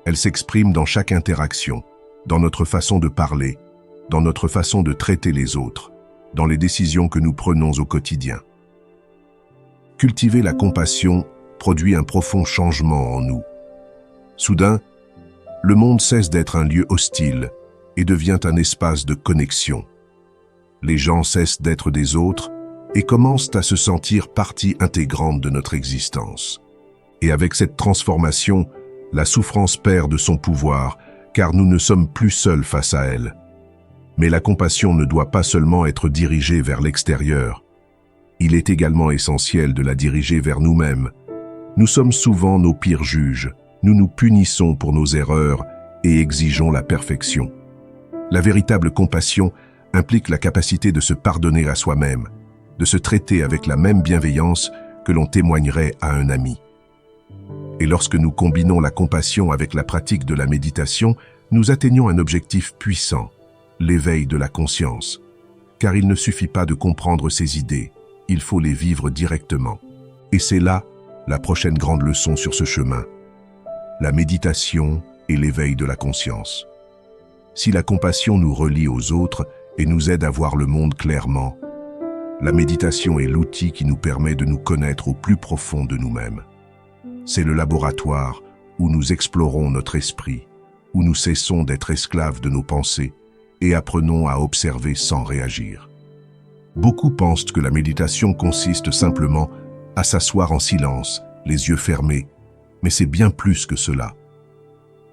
Elle s'exprime dans chaque interaction, dans notre façon de parler, dans notre façon de traiter les autres, dans les décisions que nous prenons au quotidien. Cultiver la compassion produit un profond changement en nous. Soudain, le monde cesse d'être un lieu hostile et devient un espace de connexion. Les gens cessent d'être des autres et commencent à se sentir partie intégrante de notre existence. Et avec cette transformation, la souffrance perd de son pouvoir, car nous ne sommes plus seuls face à elle. Mais la compassion ne doit pas seulement être dirigée vers l'extérieur. Il est également essentiel de la diriger vers nous-mêmes. Nous sommes souvent nos pires juges. Nous nous punissons pour nos erreurs et exigeons la perfection. La véritable compassion implique la capacité de se pardonner à soi-même, de se traiter avec la même bienveillance que l'on témoignerait à un ami. Et lorsque nous combinons la compassion avec la pratique de la méditation, nous atteignons un objectif puissant, l'éveil de la conscience. Car il ne suffit pas de comprendre ces idées, il faut les vivre directement. Et c'est là la prochaine grande leçon sur ce chemin. La méditation et l'éveil de la conscience. Si la compassion nous relie aux autres et nous aide à voir le monde clairement, la méditation est l'outil qui nous permet de nous connaître au plus profond de nous-mêmes. C'est le laboratoire où nous explorons notre esprit, où nous cessons d'être esclaves de nos pensées et apprenons à observer sans réagir. Beaucoup pensent que la méditation consiste simplement à s'asseoir en silence, les yeux fermés, mais c'est bien plus que cela.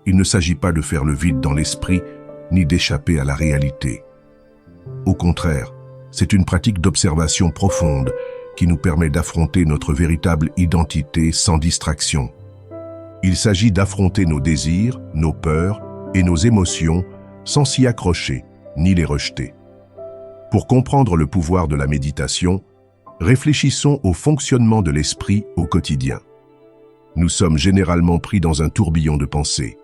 Il ne s'agit pas de faire le vide dans l'esprit, ni d'échapper à la réalité. Au contraire, c'est une pratique d'observation profonde qui nous permet d'affronter notre véritable identité sans distraction. Il s'agit d'affronter nos désirs, nos peurs et nos émotions sans s'y accrocher, ni les rejeter. Pour comprendre le pouvoir de la méditation, réfléchissons au fonctionnement de l'esprit au quotidien. Nous sommes généralement pris dans un tourbillon de pensées.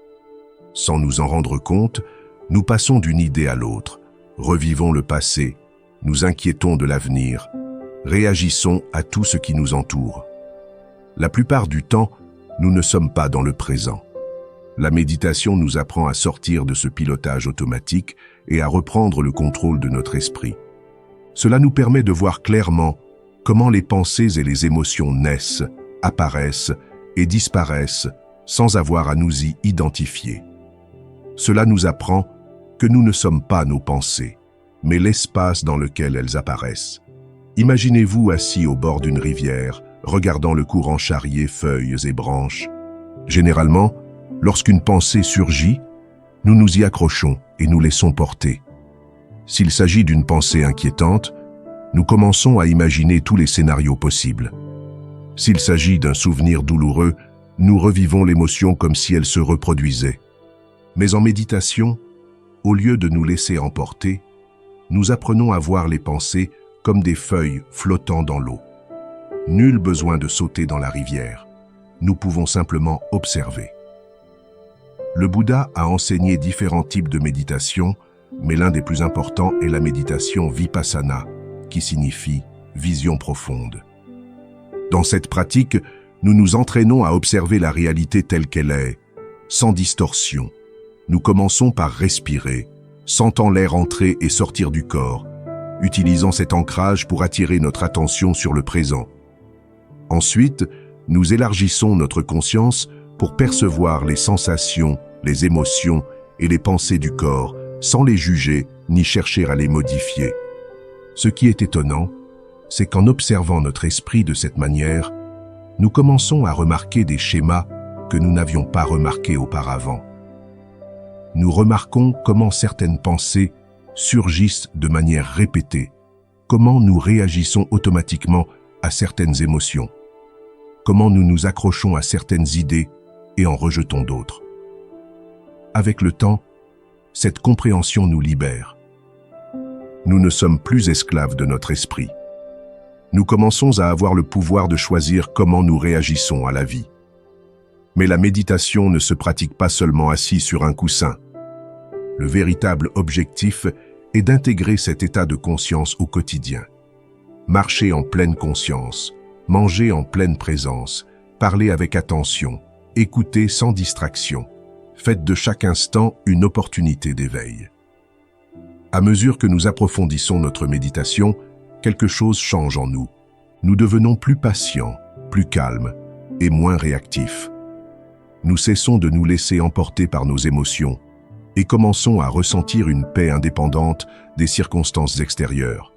Sans nous en rendre compte, nous passons d'une idée à l'autre, revivons le passé, nous inquiétons de l'avenir, réagissons à tout ce qui nous entoure. La plupart du temps, nous ne sommes pas dans le présent. La méditation nous apprend à sortir de ce pilotage automatique et à reprendre le contrôle de notre esprit. Cela nous permet de voir clairement comment les pensées et les émotions naissent, apparaissent et disparaissent sans avoir à nous y identifier. Cela nous apprend que nous ne sommes pas nos pensées, mais l'espace dans lequel elles apparaissent. Imaginez-vous assis au bord d'une rivière, regardant le courant charrier feuilles et branches. Généralement, lorsqu'une pensée surgit, nous nous y accrochons et nous laissons porter. S'il s'agit d'une pensée inquiétante, nous commençons à imaginer tous les scénarios possibles. S'il s'agit d'un souvenir douloureux, nous revivons l'émotion comme si elle se reproduisait. Mais en méditation, au lieu de nous laisser emporter, nous apprenons à voir les pensées comme des feuilles flottant dans l'eau. Nul besoin de sauter dans la rivière. Nous pouvons simplement observer. Le Bouddha a enseigné différents types de méditation, mais l'un des plus importants est la méditation vipassana, qui signifie vision profonde. Dans cette pratique, nous nous entraînons à observer la réalité telle qu'elle est, sans distorsion. Nous commençons par respirer, sentant l'air entrer et sortir du corps, utilisant cet ancrage pour attirer notre attention sur le présent. Ensuite, nous élargissons notre conscience pour percevoir les sensations, les émotions et les pensées du corps, sans les juger ni chercher à les modifier. Ce qui est étonnant, c'est qu'en observant notre esprit de cette manière, nous commençons à remarquer des schémas que nous n'avions pas remarqués auparavant. Nous remarquons comment certaines pensées surgissent de manière répétée, comment nous réagissons automatiquement à certaines émotions, comment nous nous accrochons à certaines idées et en rejetons d'autres. Avec le temps, cette compréhension nous libère. nous ne sommes plus esclaves de notre esprit. Nous commençons à avoir le pouvoir de choisir comment nous réagissons à la vie. Mais la méditation ne se pratique pas seulement assis sur un coussin. Le véritable objectif est d'intégrer cet état de conscience au quotidien. Marcher en pleine conscience, manger en pleine présence, parler avec attention, écouter sans distraction. Faites de chaque instant une opportunité d'éveil. À mesure que nous approfondissons notre méditation, quelque chose change en nous. Nous devenons plus patients, plus calmes et moins réactifs. Nous cessons de nous laisser emporter par nos émotions et commençons à ressentir une paix indépendante des circonstances extérieures.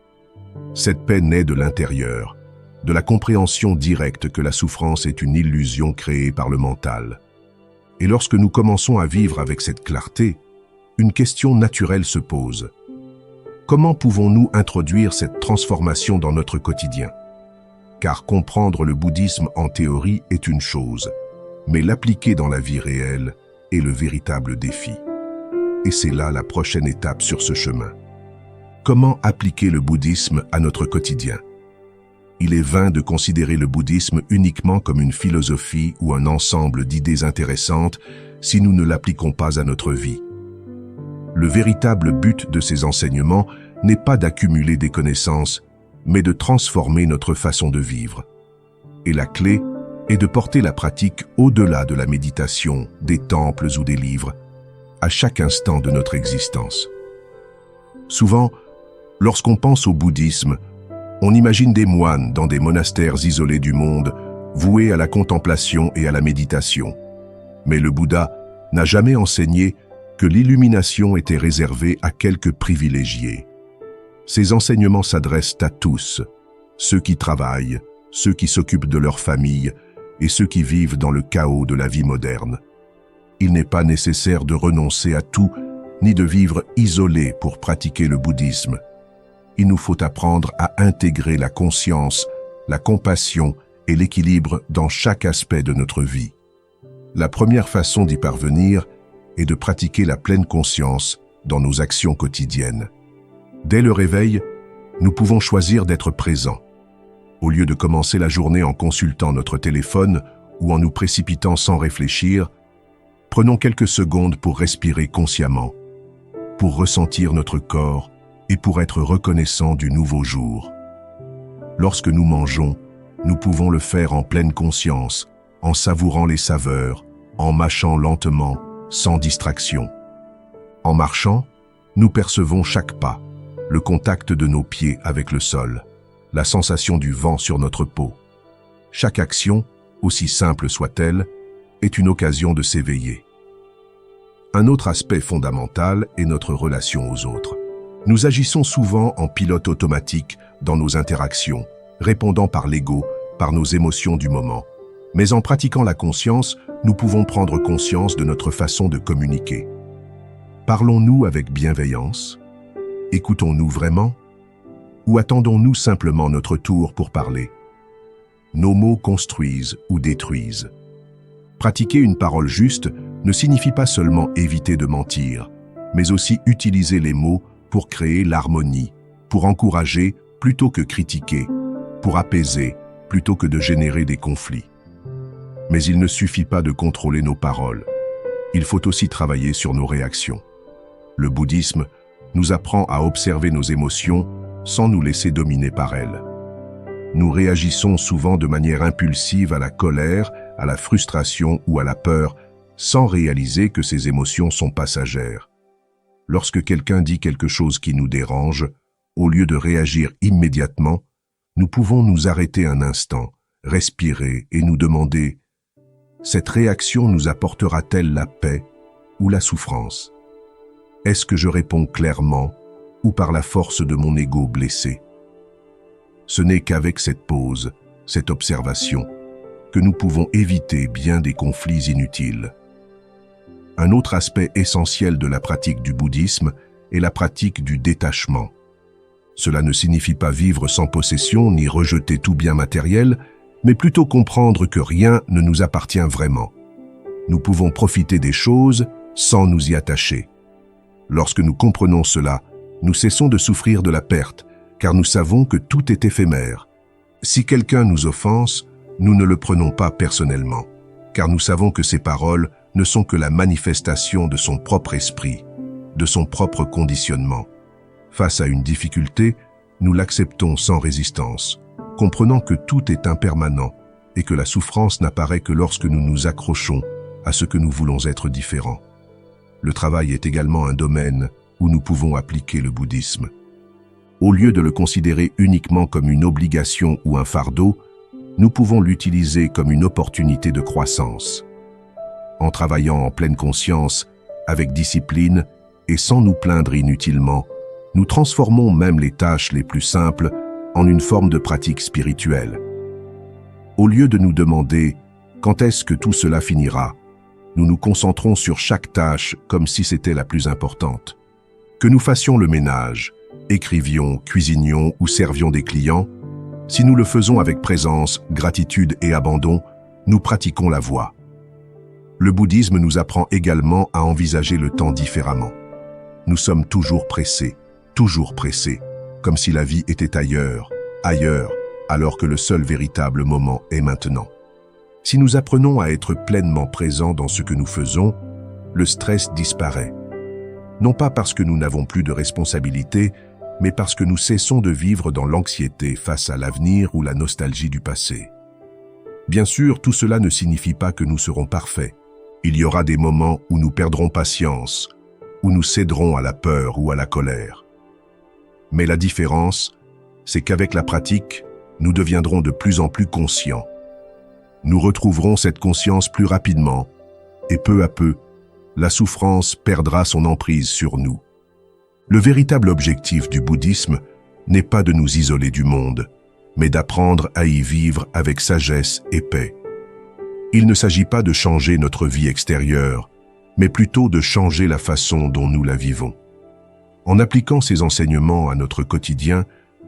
Cette paix naît de l'intérieur, de la compréhension directe que la souffrance est une illusion créée par le mental. Et lorsque nous commençons à vivre avec cette clarté, une question naturelle se pose. Comment pouvons-nous introduire cette transformation dans notre quotidien? Car comprendre le bouddhisme en théorie est une chose, mais l'appliquer dans la vie réelle est le véritable défi. Et c'est là la prochaine étape sur ce chemin. Comment appliquer le bouddhisme à notre quotidien? Il est vain de considérer le bouddhisme uniquement comme une philosophie ou un ensemble d'idées intéressantes si nous ne l'appliquons pas à notre vie. Le véritable but de ces enseignements n'est pas d'accumuler des connaissances, mais de transformer notre façon de vivre. Et la clé est de porter la pratique au-delà de la méditation, des temples ou des livres, à chaque instant de notre existence. Souvent, lorsqu'on pense au bouddhisme, on imagine des moines dans des monastères isolés du monde, voués à la contemplation et à la méditation. Mais le Bouddha n'a jamais enseigné que l'illumination était réservée à quelques privilégiés. Ces enseignements s'adressent à tous, ceux qui travaillent, ceux qui s'occupent de leur famille et ceux qui vivent dans le chaos de la vie moderne. Il n'est pas nécessaire de renoncer à tout, ni de vivre isolé pour pratiquer le bouddhisme. Il nous faut apprendre à intégrer la conscience, la compassion et l'équilibre dans chaque aspect de notre vie. La première façon d'y parvenir est de pratiquer la pleine conscience dans nos actions quotidiennes. Dès le réveil, nous pouvons choisir d'être présents. Au lieu de commencer la journée en consultant notre téléphone ou en nous précipitant sans réfléchir, prenons quelques secondes pour respirer consciemment, pour ressentir notre corps et pour être reconnaissants du nouveau jour. Lorsque nous mangeons, nous pouvons le faire en pleine conscience, en savourant les saveurs, en mâchant lentement, sans distraction. En marchant, nous percevons chaque pas, le contact de nos pieds avec le sol, la sensation du vent sur notre peau. Chaque action, aussi simple soit-elle, est une occasion de s'éveiller. Un autre aspect fondamental est notre relation aux autres. Nous agissons souvent en pilote automatique dans nos interactions, répondant par l'ego, par nos émotions du moment. Mais en pratiquant la conscience, nous pouvons prendre conscience de notre façon de communiquer. Parlons-nous avec bienveillance? Écoutons-nous vraiment? Ou attendons-nous simplement notre tour pour parler? Nos mots construisent ou détruisent. Pratiquer une parole juste ne signifie pas seulement éviter de mentir, mais aussi utiliser les mots pour créer l'harmonie, pour encourager plutôt que critiquer, pour apaiser plutôt que de générer des conflits. Mais il ne suffit pas de contrôler nos paroles. Il faut aussi travailler sur nos réactions. Le bouddhisme nous apprend à observer nos émotions sans nous laisser dominer par elles. Nous réagissons souvent de manière impulsive à la colère, à la frustration ou à la peur, sans réaliser que ces émotions sont passagères. Lorsque quelqu'un dit quelque chose qui nous dérange, au lieu de réagir immédiatement, nous pouvons nous arrêter un instant, respirer et nous demander « Cette réaction nous apportera-t-elle la paix ou la souffrance? Est-ce que je réponds clairement ou par la force de mon ego blessé ?» Ce n'est qu'avec cette pause, cette observation, que nous pouvons éviter bien des conflits inutiles. Un autre aspect essentiel de la pratique du bouddhisme est la pratique du détachement. Cela ne signifie pas vivre sans possession ni rejeter tout bien matériel, mais plutôt comprendre que rien ne nous appartient vraiment. Nous pouvons profiter des choses sans nous y attacher. Lorsque nous comprenons cela, Nous cessons de souffrir de la perte, car nous savons que tout est éphémère. Si quelqu'un nous offense, nous ne le prenons pas personnellement, car nous savons que ses paroles ne sont que la manifestation de son propre esprit, de son propre conditionnement. Face à une difficulté, nous l'acceptons sans résistance, comprenant que tout est impermanent et que la souffrance n'apparaît que lorsque nous nous accrochons à ce que nous voulons être différents. Le travail est également un domaine où nous pouvons appliquer le bouddhisme. Au lieu de le considérer uniquement comme une obligation ou un fardeau, nous pouvons l'utiliser comme une opportunité de croissance. En travaillant en pleine conscience, avec discipline et sans nous plaindre inutilement, nous transformons même les tâches les plus simples en une forme de pratique spirituelle. Au lieu de nous demander « quand est-ce que tout cela finira ?», nous nous concentrons sur chaque tâche comme si c'était la plus importante. Que nous fassions le ménage, écrivions, cuisinions ou servions des clients, si nous le faisons avec présence, gratitude et abandon, nous pratiquons la voie. Le bouddhisme nous apprend également à envisager le temps différemment. Nous sommes toujours pressés, comme si la vie était ailleurs, alors que le seul véritable moment est maintenant. Si nous apprenons à être pleinement présents dans ce que nous faisons, le stress disparaît. Non pas parce que nous n'avons plus de responsabilité, mais parce que nous cessons de vivre dans l'anxiété face à l'avenir ou la nostalgie du passé. Bien sûr, tout cela ne signifie pas que nous serons parfaits. Il y aura des moments où nous perdrons patience, où nous céderons à la peur ou à la colère. Mais la différence, c'est qu'avec la pratique, nous deviendrons de plus en plus conscients. Nous retrouverons cette conscience plus rapidement, et peu à peu, la souffrance perdra son emprise sur nous. Le véritable objectif du bouddhisme n'est pas de nous isoler du monde, mais d'apprendre à y vivre avec sagesse et paix. Il ne s'agit pas de changer notre vie extérieure, mais plutôt de changer la façon dont nous la vivons. En appliquant ces enseignements à notre quotidien,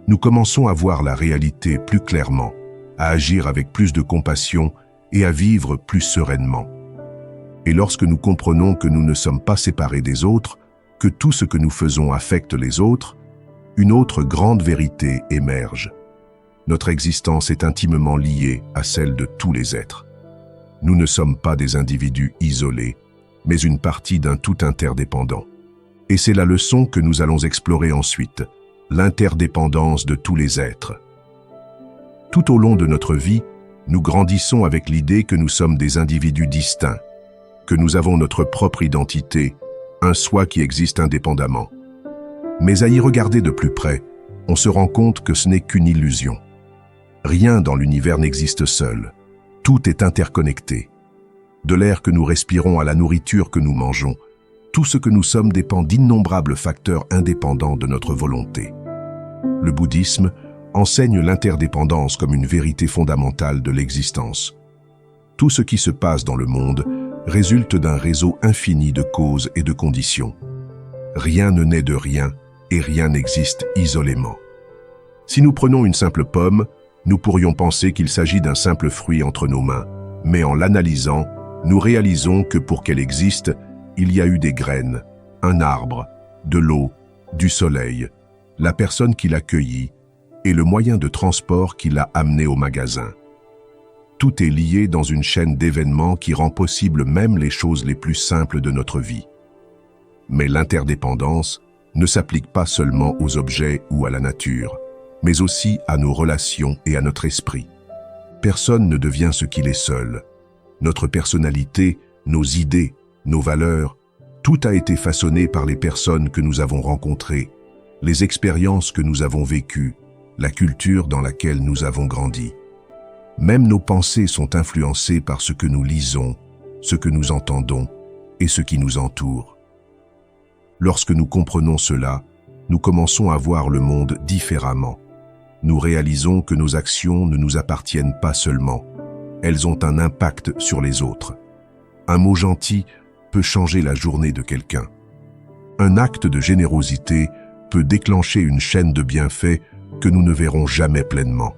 nous commençons à voir la réalité plus clairement, à agir avec plus de compassion et à vivre plus sereinement. Et lorsque nous comprenons que nous ne sommes pas séparés des autres, que tout ce que nous faisons affecte les autres, une autre grande vérité émerge. Notre existence est intimement liée à celle de tous les êtres. Nous ne sommes pas des individus isolés, mais une partie d'un tout interdépendant. Et c'est la leçon que nous allons explorer ensuite, l'interdépendance de tous les êtres. Tout au long de notre vie, nous grandissons avec l'idée que nous sommes des individus distincts, que nous avons notre propre identité, un soi qui existe indépendamment. Mais à y regarder de plus près, on se rend compte que ce n'est qu'une illusion. Rien dans l'univers n'existe seul. Tout est interconnecté. De l'air que nous respirons à la nourriture que nous mangeons, tout ce que nous sommes dépend d'innombrables facteurs indépendants de notre volonté. Le bouddhisme enseigne l'interdépendance comme une vérité fondamentale de l'existence. Tout ce qui se passe dans le monde résulte d'un réseau infini de causes et de conditions. Rien ne naît de rien et rien n'existe isolément. Si nous prenons une simple pomme, nous pourrions penser qu'il s'agit d'un simple fruit entre nos mains, mais en l'analysant, nous réalisons que pour qu'elle existe, il y a eu des graines, un arbre, de l'eau, du soleil, la personne qui l'a cueillie et le moyen de transport qui l'a amenée au magasin. Tout est lié dans une chaîne d'événements qui rend possible même les choses les plus simples de notre vie. Mais l'interdépendance ne s'applique pas seulement aux objets ou à la nature, mais aussi à nos relations et à notre esprit. Personne ne devient ce qu'il est seul. Notre personnalité, nos idées, nos valeurs, tout a été façonné par les personnes que nous avons rencontrées, les expériences que nous avons vécues, la culture dans laquelle nous avons grandi. Même nos pensées sont influencées par ce que nous lisons, ce que nous entendons et ce qui nous entoure. Lorsque nous comprenons cela, nous commençons à voir le monde différemment. Nous réalisons que nos actions ne nous appartiennent pas seulement, elles ont un impact sur les autres. Un mot gentil peut changer la journée de quelqu'un. Un acte de générosité peut déclencher une chaîne de bienfaits que nous ne verrons jamais pleinement.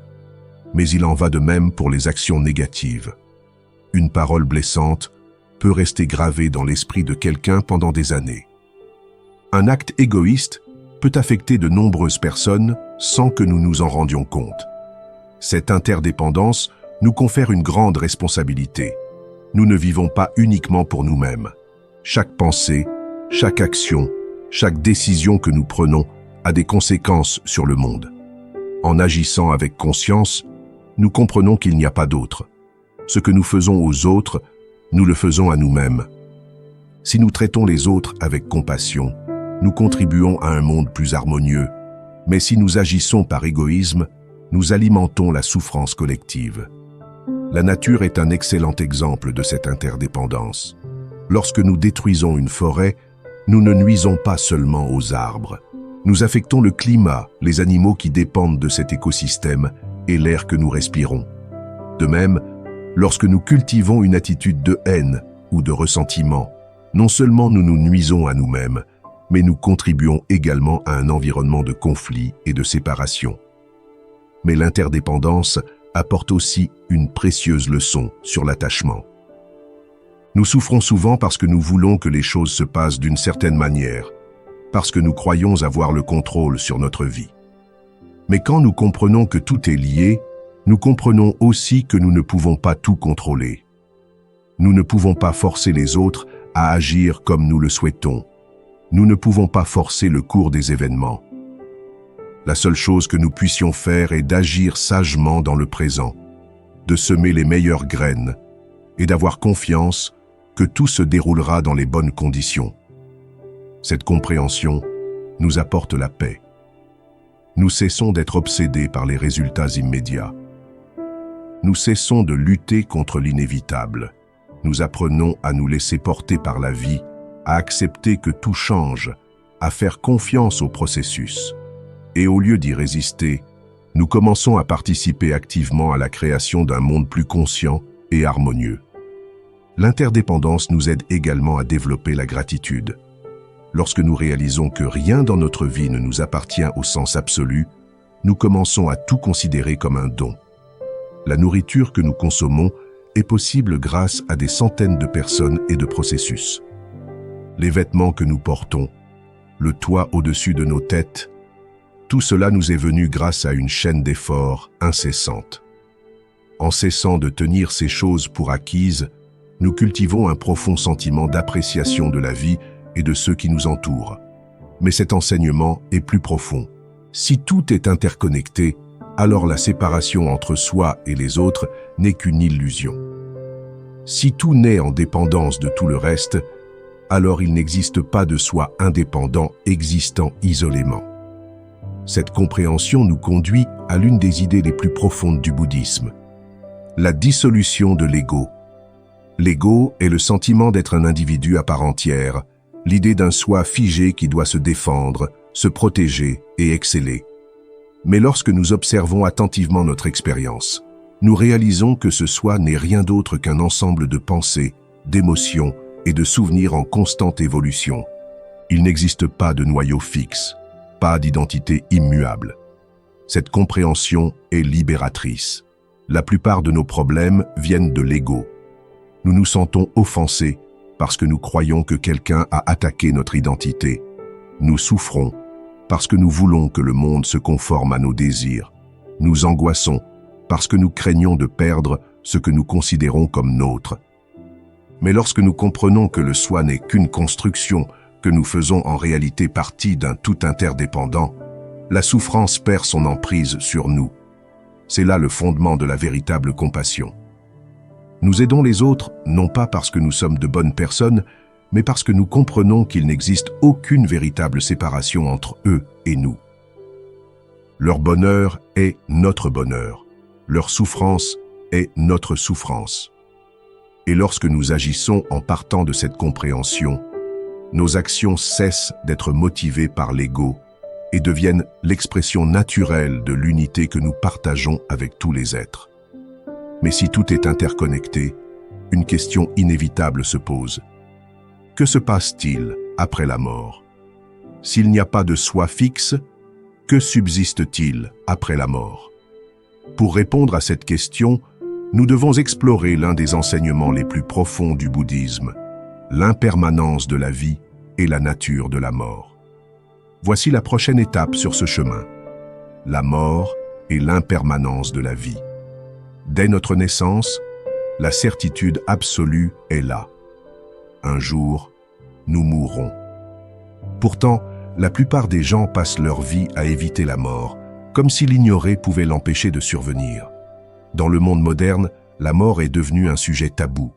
Mais il en va de même pour les actions négatives. Une parole blessante peut rester gravée dans l'esprit de quelqu'un pendant des années. Un acte égoïste peut affecter de nombreuses personnes sans que nous nous en rendions compte. Cette interdépendance nous confère une grande responsabilité. Nous ne vivons pas uniquement pour nous-mêmes. Chaque pensée, chaque action, chaque décision que nous prenons a des conséquences sur le monde. En agissant avec conscience, nous comprenons qu'il n'y a pas d'autre. Ce que nous faisons aux autres, nous le faisons à nous-mêmes. Si nous traitons les autres avec compassion, nous contribuons à un monde plus harmonieux. Mais si nous agissons par égoïsme, nous alimentons la souffrance collective. La nature est un excellent exemple de cette interdépendance. Lorsque nous détruisons une forêt, nous ne nuisons pas seulement aux arbres. Nous affectons le climat, les animaux qui dépendent de cet écosystème et l'air que nous respirons. De même, lorsque nous cultivons une attitude de haine ou de ressentiment, non seulement nous nous nuisons à nous-mêmes, mais nous contribuons également à un environnement de conflit et de séparation. Mais l'interdépendance apporte aussi une précieuse leçon sur l'attachement. Nous souffrons souvent parce que nous voulons que les choses se passent d'une certaine manière, parce que nous croyons avoir le contrôle sur notre vie. Mais quand nous comprenons que tout est lié, nous comprenons aussi que nous ne pouvons pas tout contrôler. Nous ne pouvons pas forcer les autres à agir comme nous le souhaitons. Nous ne pouvons pas forcer le cours des événements. La seule chose que nous puissions faire est d'agir sagement dans le présent, de semer les meilleures graines et d'avoir confiance que tout se déroulera dans les bonnes conditions. Cette compréhension nous apporte la paix. Nous cessons d'être obsédés par les résultats immédiats. Nous cessons de lutter contre l'inévitable. Nous apprenons à nous laisser porter par la vie, à accepter que tout change, à faire confiance au processus. Et au lieu d'y résister, nous commençons à participer activement à la création d'un monde plus conscient et harmonieux. L'interdépendance nous aide également à développer la gratitude. Lorsque nous réalisons que rien dans notre vie ne nous appartient au sens absolu, nous commençons à tout considérer comme un don. La nourriture que nous consommons est possible grâce à des centaines de personnes et de processus. Les vêtements que nous portons, le toit au-dessus de nos têtes, tout cela nous est venu grâce à une chaîne d'efforts incessante. En cessant de tenir ces choses pour acquises, nous cultivons un profond sentiment d'appréciation de la vie et de ceux qui nous entourent. Mais cet enseignement est plus profond. Si tout est interconnecté, alors la séparation entre soi et les autres n'est qu'une illusion. Si tout naît en dépendance de tout le reste, alors il n'existe pas de soi indépendant existant isolément. Cette compréhension nous conduit à l'une des idées les plus profondes du bouddhisme, la dissolution de l'ego. L'ego est le sentiment d'être un individu à part entière, l'idée d'un soi figé qui doit se défendre, se protéger et exceller. Mais lorsque nous observons attentivement notre expérience, nous réalisons que ce soi n'est rien d'autre qu'un ensemble de pensées, d'émotions et de souvenirs en constante évolution. Il n'existe pas de noyau fixe, pas d'identité immuable. Cette compréhension est libératrice. La plupart de nos problèmes viennent de l'ego. Nous nous sentons offensés parce que nous croyons que quelqu'un a attaqué notre identité. Nous souffrons parce que nous voulons que le monde se conforme à nos désirs. Nous angoissons parce que nous craignons de perdre ce que nous considérons comme nôtre. Mais lorsque nous comprenons que le soi n'est qu'une construction, que nous faisons en réalité partie d'un tout interdépendant, la souffrance perd son emprise sur nous. C'est là le fondement de la véritable compassion. Nous aidons les autres, non pas parce que nous sommes de bonnes personnes, mais parce que nous comprenons qu'il n'existe aucune véritable séparation entre eux et nous. Leur bonheur est notre bonheur. Leur souffrance est notre souffrance. Et lorsque nous agissons en partant de cette compréhension, nos actions cessent d'être motivées par l'ego et deviennent l'expression naturelle de l'unité que nous partageons avec tous les êtres. Mais si tout est interconnecté, une question inévitable se pose. Que se passe-t-il après la mort? S'il n'y a pas de soi fixe, que subsiste-t-il après la mort? Pour répondre à cette question, nous devons explorer l'un des enseignements les plus profonds du bouddhisme, l'impermanence de la vie et la nature de la mort. Voici la prochaine étape sur ce chemin. La mort et l'impermanence de la vie. Dès notre naissance, la certitude absolue est là. Un jour, nous mourrons. Pourtant, la plupart des gens passent leur vie à éviter la mort, comme si l'ignorer pouvait l'empêcher de survenir. Dans le monde moderne, la mort est devenue un sujet tabou.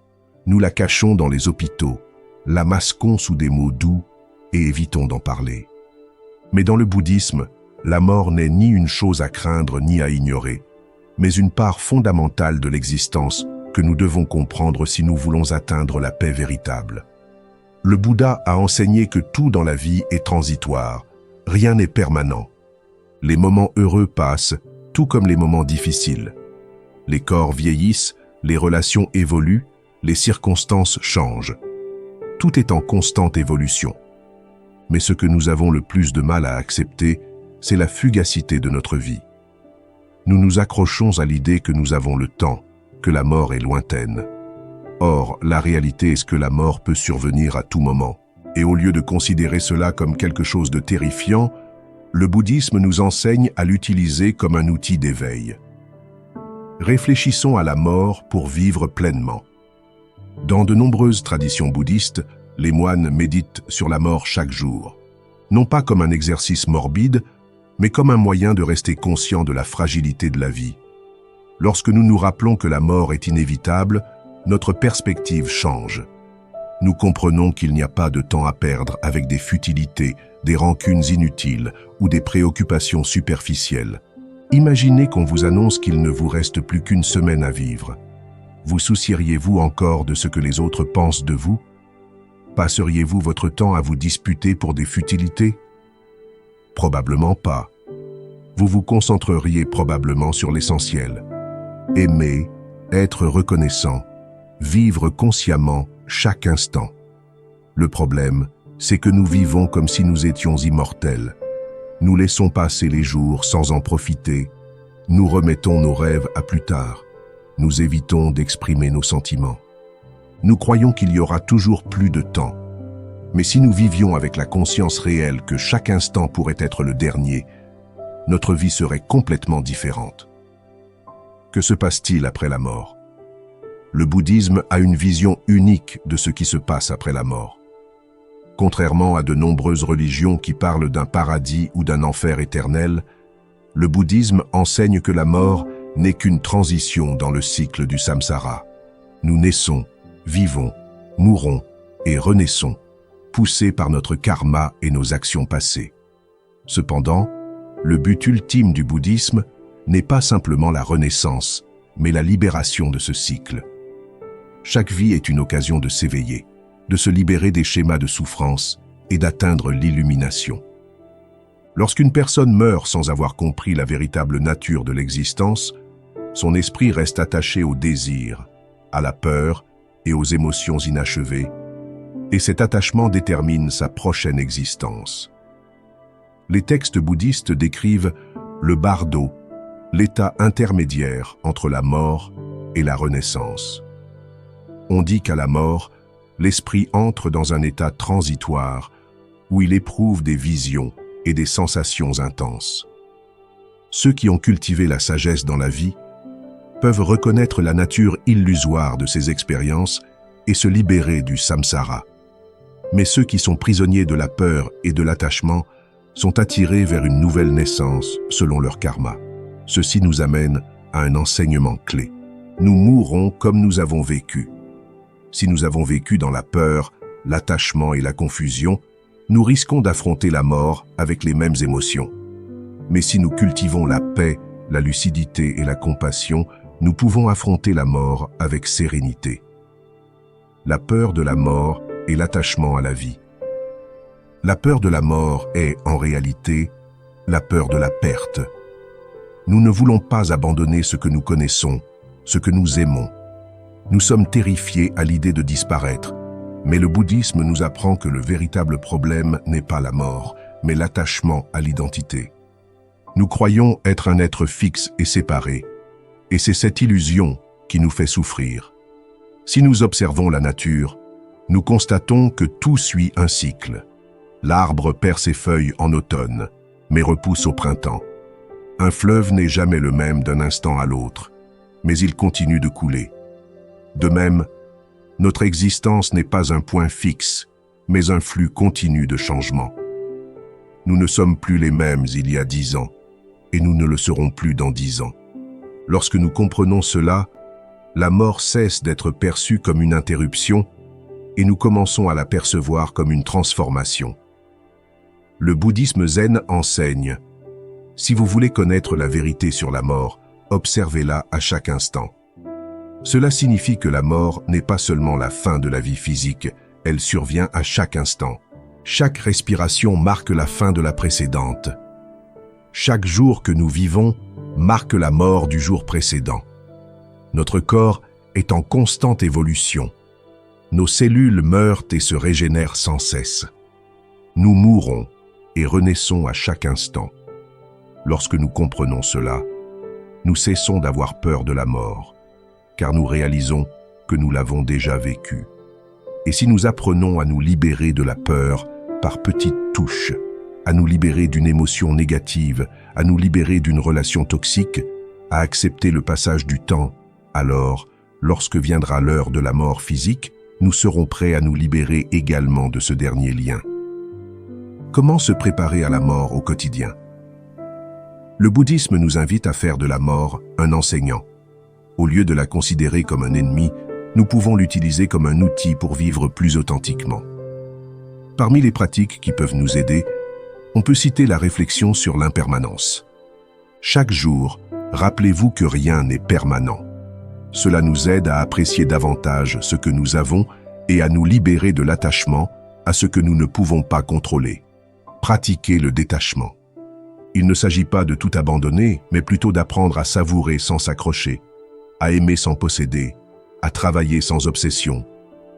Nous la cachons dans les hôpitaux, la masquons sous des mots doux et évitons d'en parler. Mais dans le bouddhisme, la mort n'est ni une chose à craindre ni à ignorer, mais une part fondamentale de l'existence que nous devons comprendre si nous voulons atteindre la paix véritable. Le Bouddha a enseigné que tout dans la vie est transitoire, rien n'est permanent. Les moments heureux passent, tout comme les moments difficiles. Les corps vieillissent, les relations évoluent, les circonstances changent. Tout est en constante évolution. Mais ce que nous avons le plus de mal à accepter, c'est la fugacité de notre vie. Nous nous accrochons à l'idée que nous avons le temps, que la mort est lointaine. Or, la réalité est que la mort peut survenir à tout moment. Et au lieu de considérer cela comme quelque chose de terrifiant, le bouddhisme nous enseigne à l'utiliser comme un outil d'éveil. Réfléchissons à la mort pour vivre pleinement. Dans de nombreuses traditions bouddhistes, les moines méditent sur la mort chaque jour. Non pas comme un exercice morbide, mais comme un moyen de rester conscient de la fragilité de la vie. Lorsque nous nous rappelons que la mort est inévitable, notre perspective change. Nous comprenons qu'il n'y a pas de temps à perdre avec des futilités, des rancunes inutiles ou des préoccupations superficielles. Imaginez qu'on vous annonce qu'il ne vous reste plus qu'une semaine à vivre. Vous soucieriez-vous encore de ce que les autres pensent de vous? Passeriez-vous votre temps à vous disputer pour des futilités? Probablement pas. Vous vous concentreriez probablement sur l'essentiel. Aimer, être reconnaissant, vivre consciemment chaque instant. Le problème, c'est que nous vivons comme si nous étions immortels. Nous laissons passer les jours sans en profiter. Nous remettons nos rêves à plus tard. Nous évitons d'exprimer nos sentiments. Nous croyons qu'il y aura toujours plus de temps. Mais si nous vivions avec la conscience réelle que chaque instant pourrait être le dernier, notre vie serait complètement différente. Que se passe-t-il après la mort? Le bouddhisme a une vision unique de ce qui se passe après la mort. Contrairement à de nombreuses religions qui parlent d'un paradis ou d'un enfer éternel, le bouddhisme enseigne que la mort n'est qu'une transition dans le cycle du samsara. Nous naissons, vivons, mourons et renaissons, poussés par notre karma et nos actions passées. Cependant, le but ultime du bouddhisme n'est pas simplement la renaissance, mais la libération de ce cycle. Chaque vie est une occasion de s'éveiller, de se libérer des schémas de souffrance et d'atteindre l'illumination. Lorsqu'une personne meurt sans avoir compris la véritable nature de l'existence, son esprit reste attaché au désir, à la peur et aux émotions inachevées, et cet attachement détermine sa prochaine existence. Les textes bouddhistes décrivent le bardo, l'état intermédiaire entre la mort et la renaissance. On dit qu'à la mort, l'esprit entre dans un état transitoire où il éprouve des visions et des sensations intenses. Ceux qui ont cultivé la sagesse dans la vie peuvent reconnaître la nature illusoire de ces expériences et se libérer du samsara. Mais ceux qui sont prisonniers de la peur et de l'attachement sont attirés vers une nouvelle naissance selon leur karma. Ceci nous amène à un enseignement clé. Nous mourrons comme nous avons vécu. Si nous avons vécu dans la peur, l'attachement et la confusion, nous risquons d'affronter la mort avec les mêmes émotions. Mais si nous cultivons la paix, la lucidité et la compassion, nous pouvons affronter la mort avec sérénité. La peur de la mort et l'attachement à la vie. La peur de la mort est, en réalité, la peur de la perte. Nous ne voulons pas abandonner ce que nous connaissons, ce que nous aimons. Nous sommes terrifiés à l'idée de disparaître, mais le bouddhisme nous apprend que le véritable problème n'est pas la mort, mais l'attachement à l'identité. Nous croyons être un être fixe et séparé, et c'est cette illusion qui nous fait souffrir. Si nous observons la nature, nous constatons que tout suit un cycle. L'arbre perd ses feuilles en automne, mais repousse au printemps. Un fleuve n'est jamais le même d'un instant à l'autre, mais il continue de couler. De même, notre existence n'est pas un point fixe, mais un flux continu de changements. Nous ne sommes plus les mêmes il y a 10 ans, et nous ne le serons plus dans 10 ans. Lorsque nous comprenons cela, la mort cesse d'être perçue comme une interruption, et nous commençons à la percevoir comme une transformation. Le bouddhisme zen enseigne: si vous voulez connaître la vérité sur la mort, observez-la à chaque instant. Cela signifie que la mort n'est pas seulement la fin de la vie physique, elle survient à chaque instant. Chaque respiration marque la fin de la précédente. Chaque jour que nous vivons marque la mort du jour précédent. Notre corps est en constante évolution. Nos cellules meurent et se régénèrent sans cesse. Nous mourons et renaissons à chaque instant. Lorsque nous comprenons cela, nous cessons d'avoir peur de la mort, car nous réalisons que nous l'avons déjà vécue. Et si nous apprenons à nous libérer de la peur par petites touches, à nous libérer d'une émotion négative, à nous libérer d'une relation toxique, à accepter le passage du temps, alors, lorsque viendra l'heure de la mort physique, nous serons prêts à nous libérer également de ce dernier lien. Comment se préparer à la mort au quotidien? Le bouddhisme nous invite à faire de la mort un enseignant. Au lieu de la considérer comme un ennemi, nous pouvons l'utiliser comme un outil pour vivre plus authentiquement. Parmi les pratiques qui peuvent nous aider, on peut citer la réflexion sur l'impermanence. Chaque jour, rappelez-vous que rien n'est permanent. Cela nous aide à apprécier davantage ce que nous avons et à nous libérer de l'attachement à ce que nous ne pouvons pas contrôler. Pratiquez le détachement. Il ne s'agit pas de tout abandonner, mais plutôt d'apprendre à savourer sans s'accrocher, à aimer sans posséder, à travailler sans obsession,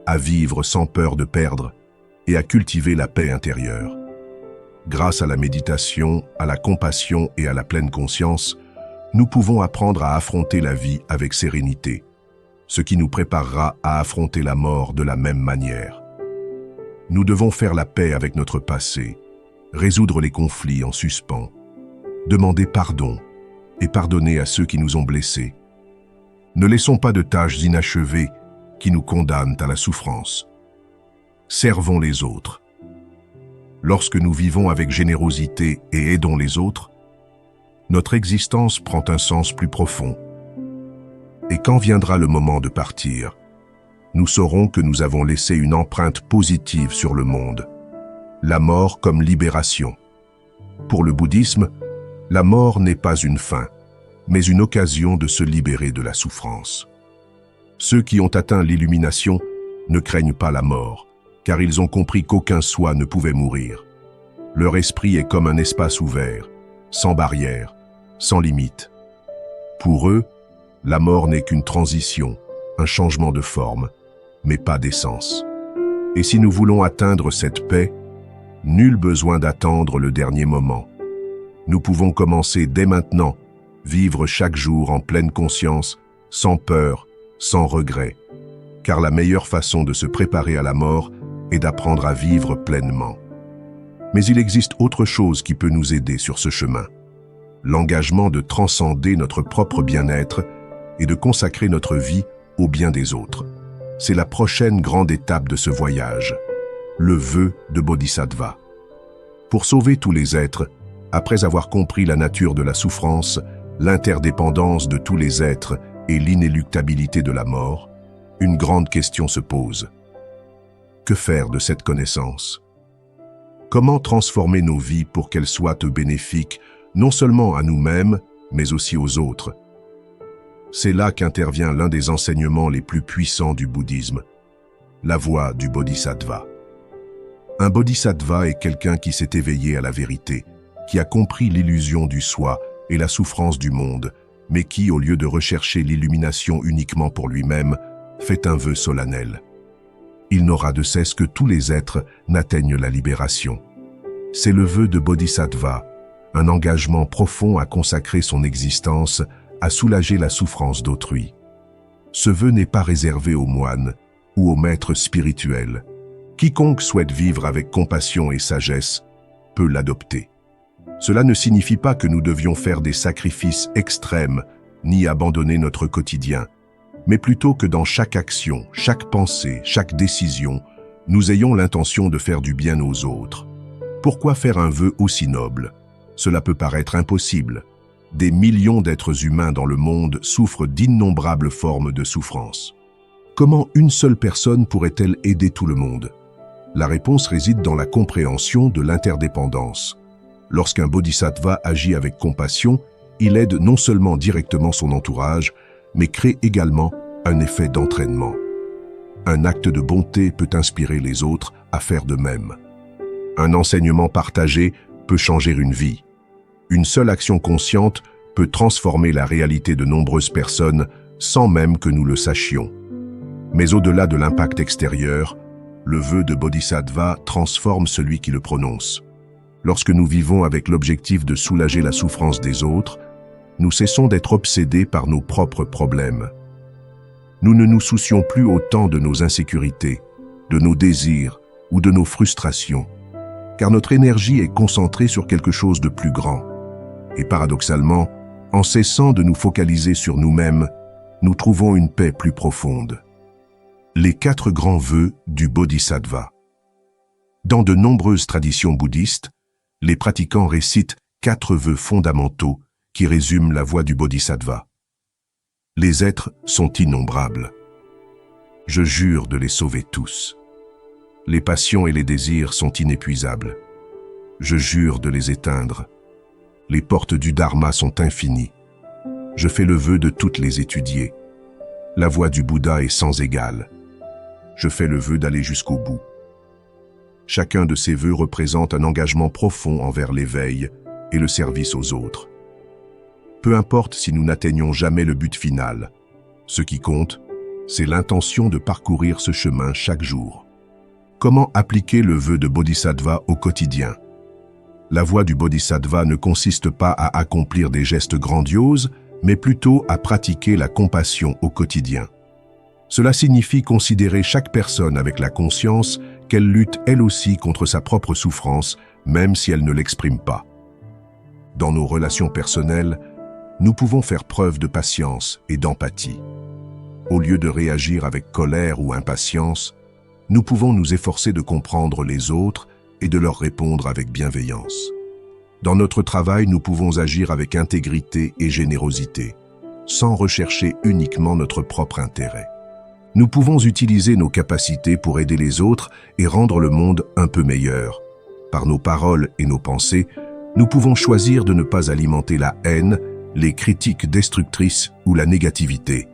à vivre sans peur de perdre et à cultiver la paix intérieure. Grâce à la méditation, à la compassion et à la pleine conscience, nous pouvons apprendre à affronter la vie avec sérénité, ce qui nous préparera à affronter la mort de la même manière. Nous devons faire la paix avec notre passé, résoudre les conflits en suspens, demander pardon et pardonner à ceux qui nous ont blessés. Ne laissons pas de tâches inachevées qui nous condamnent à la souffrance. Servons les autres. Lorsque nous vivons avec générosité et aidons les autres, notre existence prend un sens plus profond. Et quand viendra le moment de partir, nous saurons que nous avons laissé une empreinte positive sur le monde. La mort comme libération. Pour le bouddhisme, la mort n'est pas une fin, mais une occasion de se libérer de la souffrance. Ceux qui ont atteint l'illumination ne craignent pas la mort, car ils ont compris qu'aucun soi ne pouvait mourir. Leur esprit est comme un espace ouvert, sans barrière, sans limite. Pour eux, la mort n'est qu'une transition, un changement de forme, mais pas d'essence. Et si nous voulons atteindre cette paix, nul besoin d'attendre le dernier moment. Nous pouvons commencer dès maintenant, vivre chaque jour en pleine conscience, sans peur, sans regret, car la meilleure façon de se préparer à la mort est d'apprendre à vivre pleinement. Mais il existe autre chose qui peut nous aider sur ce chemin. L'engagement de transcender notre propre bien-être et de consacrer notre vie au bien des autres. C'est la prochaine grande étape de ce voyage, le vœu de Bodhisattva. Pour sauver tous les êtres, après avoir compris la nature de la souffrance, l'interdépendance de tous les êtres et l'inéluctabilité de la mort, une grande question se pose. Que faire de cette connaissance? Comment transformer nos vies pour qu'elles soient bénéfiques, non seulement à nous-mêmes, mais aussi aux autres? C'est là qu'intervient l'un des enseignements les plus puissants du bouddhisme, la voie du bodhisattva. Un bodhisattva est quelqu'un qui s'est éveillé à la vérité, qui a compris l'illusion du soi et la souffrance du monde, mais qui, au lieu de rechercher l'illumination uniquement pour lui-même, fait un vœu solennel. Il n'aura de cesse que tous les êtres n'atteignent la libération. C'est le vœu de Bodhisattva, un engagement profond à consacrer son existence, à soulager la souffrance d'autrui. Ce vœu n'est pas réservé aux moines ou aux maîtres spirituels, Quiconque souhaite vivre avec compassion et sagesse peut l'adopter. Cela ne signifie pas que nous devions faire des sacrifices extrêmes ni abandonner notre quotidien, mais plutôt que dans chaque action, chaque pensée, chaque décision, nous ayons l'intention de faire du bien aux autres. Pourquoi faire un vœu aussi noble? Cela peut paraître impossible. Des millions d'êtres humains dans le monde souffrent d'innombrables formes de souffrance. Comment une seule personne pourrait-elle aider tout le monde? La réponse réside dans la compréhension de l'interdépendance. Lorsqu'un bodhisattva agit avec compassion, il aide non seulement directement son entourage, mais crée également un effet d'entraînement. Un acte de bonté peut inspirer les autres à faire de même. Un enseignement partagé peut changer une vie. Une seule action consciente peut transformer la réalité de nombreuses personnes sans même que nous le sachions. Mais au-delà de l'impact extérieur, le vœu de bodhisattva transforme celui qui le prononce. Lorsque nous vivons avec l'objectif de soulager la souffrance des autres, nous cessons d'être obsédés par nos propres problèmes. Nous ne nous soucions plus autant de nos insécurités, de nos désirs ou de nos frustrations, car notre énergie est concentrée sur quelque chose de plus grand. Et paradoxalement, en cessant de nous focaliser sur nous-mêmes, nous trouvons une paix plus profonde. Les 4 grands vœux du Bodhisattva. Dans de nombreuses traditions bouddhistes, les pratiquants récitent 4 vœux fondamentaux qui résument la voie du Bodhisattva. Les êtres sont innombrables. Je jure de les sauver tous. Les passions et les désirs sont inépuisables. Je jure de les éteindre. Les portes du Dharma sont infinies. Je fais le vœu de toutes les étudier. La voie du Bouddha est sans égale. Je fais le vœu d'aller jusqu'au bout. Chacun de ces vœux représente un engagement profond envers l'éveil et le service aux autres. Peu importe si nous n'atteignons jamais le but final, ce qui compte, c'est l'intention de parcourir ce chemin chaque jour. Comment appliquer le vœu de Bodhisattva au quotidien? La voie du Bodhisattva ne consiste pas à accomplir des gestes grandioses, mais plutôt à pratiquer la compassion au quotidien. Cela signifie considérer chaque personne avec la conscience qu'elle lutte elle aussi contre sa propre souffrance, même si elle ne l'exprime pas. Dans nos relations personnelles, nous pouvons faire preuve de patience et d'empathie. Au lieu de réagir avec colère ou impatience, nous pouvons nous efforcer de comprendre les autres et de leur répondre avec bienveillance. Dans notre travail, nous pouvons agir avec intégrité et générosité, sans rechercher uniquement notre propre intérêt. Nous pouvons utiliser nos capacités pour aider les autres et rendre le monde un peu meilleur. Par nos paroles et nos pensées, nous pouvons choisir de ne pas alimenter la haine, les critiques destructrices ou la négativité.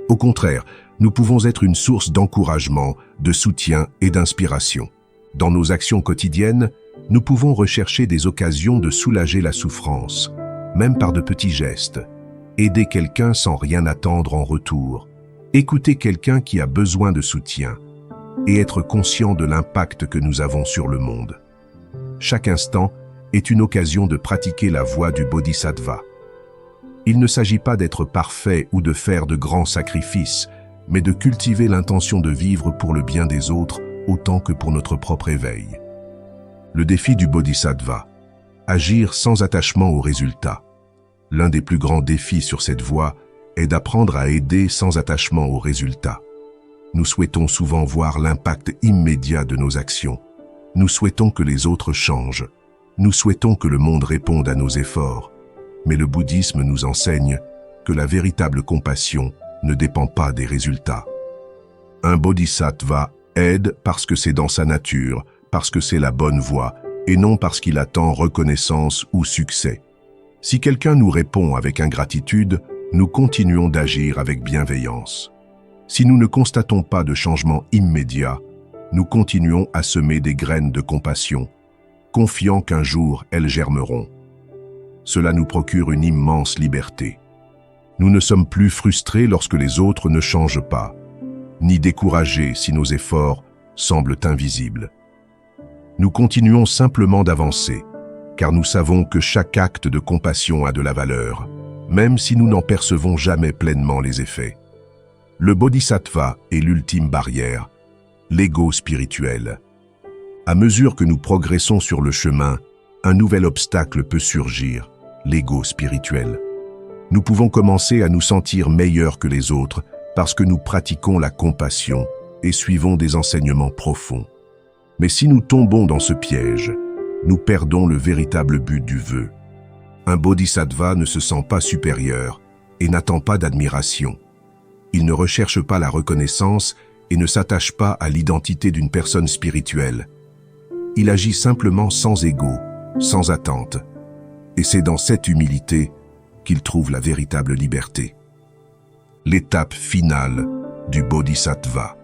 Au contraire, nous pouvons être une source d'encouragement, de soutien et d'inspiration. Dans nos actions quotidiennes, nous pouvons rechercher des occasions de soulager la souffrance, même par de petits gestes. Aider quelqu'un sans rien attendre en retour. Écouter quelqu'un qui a besoin de soutien. Et être conscient de l'impact que nous avons sur le monde. Chaque instant est une occasion de pratiquer la voie du Bodhisattva. Il ne s'agit pas d'être parfait ou de faire de grands sacrifices, mais de cultiver l'intention de vivre pour le bien des autres autant que pour notre propre éveil. Le défi du Bodhisattva, agir sans attachement aux résultats. L'un des plus grands défis sur cette voie est d'apprendre à aider sans attachement aux résultats. Nous souhaitons souvent voir l'impact immédiat de nos actions. Nous souhaitons que les autres changent. Nous souhaitons que le monde réponde à nos efforts. Mais le bouddhisme nous enseigne que la véritable compassion ne dépend pas des résultats. Un bodhisattva aide parce que c'est dans sa nature, parce que c'est la bonne voie, et non parce qu'il attend reconnaissance ou succès. Si quelqu'un nous répond avec ingratitude, nous continuons d'agir avec bienveillance. Si nous ne constatons pas de changement immédiat, nous continuons à semer des graines de compassion, confiant qu'un jour elles germeront. Cela nous procure une immense liberté. Nous ne sommes plus frustrés lorsque les autres ne changent pas, ni découragés si nos efforts semblent invisibles. Nous continuons simplement d'avancer, car nous savons que chaque acte de compassion a de la valeur, même si nous n'en percevons jamais pleinement les effets. Le bodhisattva est l'ultime barrière, l'ego spirituel, À mesure que nous progressons sur le chemin, un nouvel obstacle peut surgir, l'ego spirituel. Nous pouvons commencer à nous sentir meilleurs que les autres parce que nous pratiquons la compassion et suivons des enseignements profonds. Mais si nous tombons dans ce piège, nous perdons le véritable but du vœu. Un bodhisattva ne se sent pas supérieur et n'attend pas d'admiration. Il ne recherche pas la reconnaissance et ne s'attache pas à l'identité d'une personne spirituelle. Il agit simplement sans ego, sans attente. Et c'est dans cette humilité qu'il trouve la véritable liberté. L'étape finale du bodhisattva.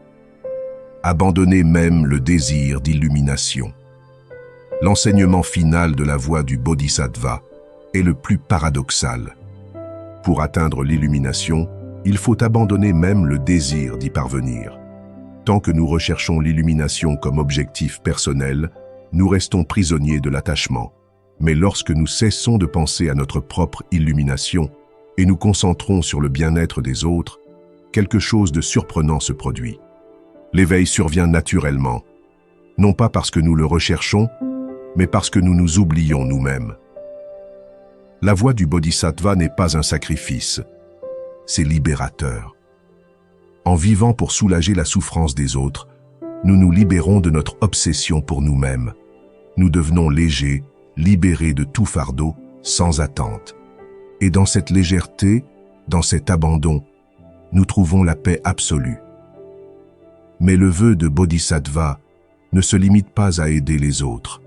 Abandonner même le désir d'illumination. L'enseignement final de la voie du bodhisattva est le plus paradoxal. Pour atteindre l'illumination, il faut abandonner même le désir d'y parvenir. Tant que nous recherchons l'illumination comme objectif personnel, nous restons prisonniers de l'attachement. Mais lorsque nous cessons de penser à notre propre illumination et nous concentrons sur le bien-être des autres, quelque chose de surprenant se produit. L'éveil survient naturellement, non pas parce que nous le recherchons, mais parce que nous nous oublions nous-mêmes. La voie du bodhisattva n'est pas un sacrifice, c'est libérateur. En vivant pour soulager la souffrance des autres, nous nous libérons de notre obsession pour nous-mêmes. Nous devenons légers, libérés de tout fardeau, sans attente. Et dans cette légèreté, dans cet abandon, nous trouvons la paix absolue. Mais le vœu de bodhisattva ne se limite pas à aider les autres.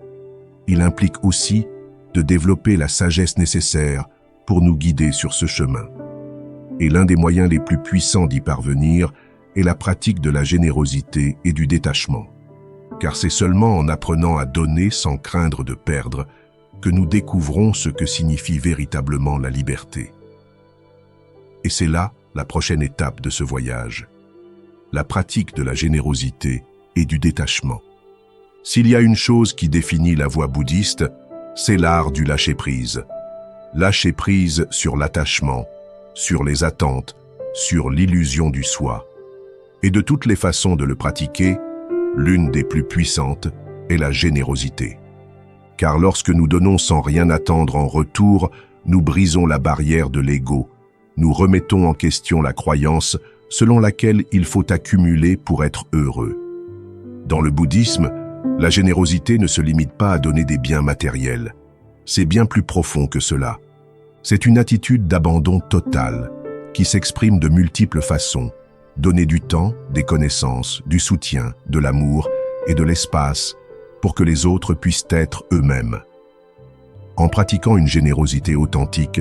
Il implique aussi de développer la sagesse nécessaire pour nous guider sur ce chemin. Et l'un des moyens les plus puissants d'y parvenir est la pratique de la générosité et du détachement. Car c'est seulement en apprenant à donner sans craindre de perdre que nous découvrons ce que signifie véritablement la liberté. Et c'est là la prochaine étape de ce voyage, la pratique de la générosité et du détachement. S'il y a une chose qui définit la voie bouddhiste, c'est l'art du lâcher-prise. Lâcher prise sur l'attachement, sur les attentes, sur l'illusion du soi. Et de toutes les façons de le pratiquer, l'une des plus puissantes est la générosité. Car lorsque nous donnons sans rien attendre en retour, nous brisons la barrière de l'ego, nous remettons en question la croyance selon laquelle il faut accumuler pour être heureux. Dans le bouddhisme, la générosité ne se limite pas à donner des biens matériels. C'est bien plus profond que cela. C'est une attitude d'abandon total qui s'exprime de multiples façons. Donner du temps, des connaissances, du soutien, de l'amour et de l'espace pour que les autres puissent être eux-mêmes. En pratiquant une générosité authentique,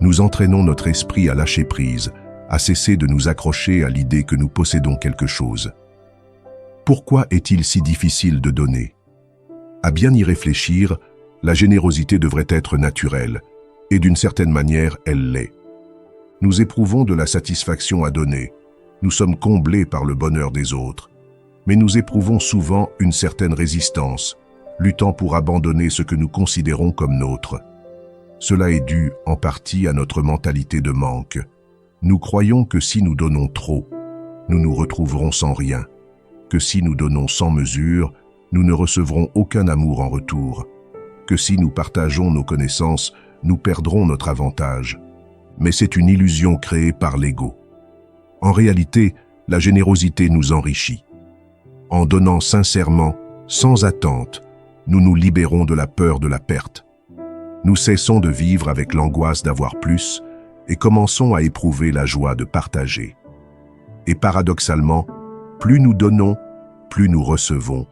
nous entraînons notre esprit à lâcher prise, à cesser de nous accrocher à l'idée que nous possédons quelque chose. Pourquoi est-il si difficile de donner? À bien y réfléchir, la générosité devrait être naturelle, et d'une certaine manière, elle l'est. Nous éprouvons de la satisfaction à donner, nous sommes comblés par le bonheur des autres, mais nous éprouvons souvent une certaine résistance, luttant pour abandonner ce que nous considérons comme nôtre. Cela est dû en partie à notre mentalité de manque. Nous croyons que si nous donnons trop, nous nous retrouverons sans rien, que si nous donnons sans mesure, nous ne recevrons aucun amour en retour, que si nous partageons nos connaissances, nous perdrons notre avantage. Mais c'est une illusion créée par l'ego. En réalité, la générosité nous enrichit. En donnant sincèrement, sans attente, nous nous libérons de la peur de la perte. Nous cessons de vivre avec l'angoisse d'avoir plus et commençons à éprouver la joie de partager. Et paradoxalement, plus nous donnons, plus nous recevons,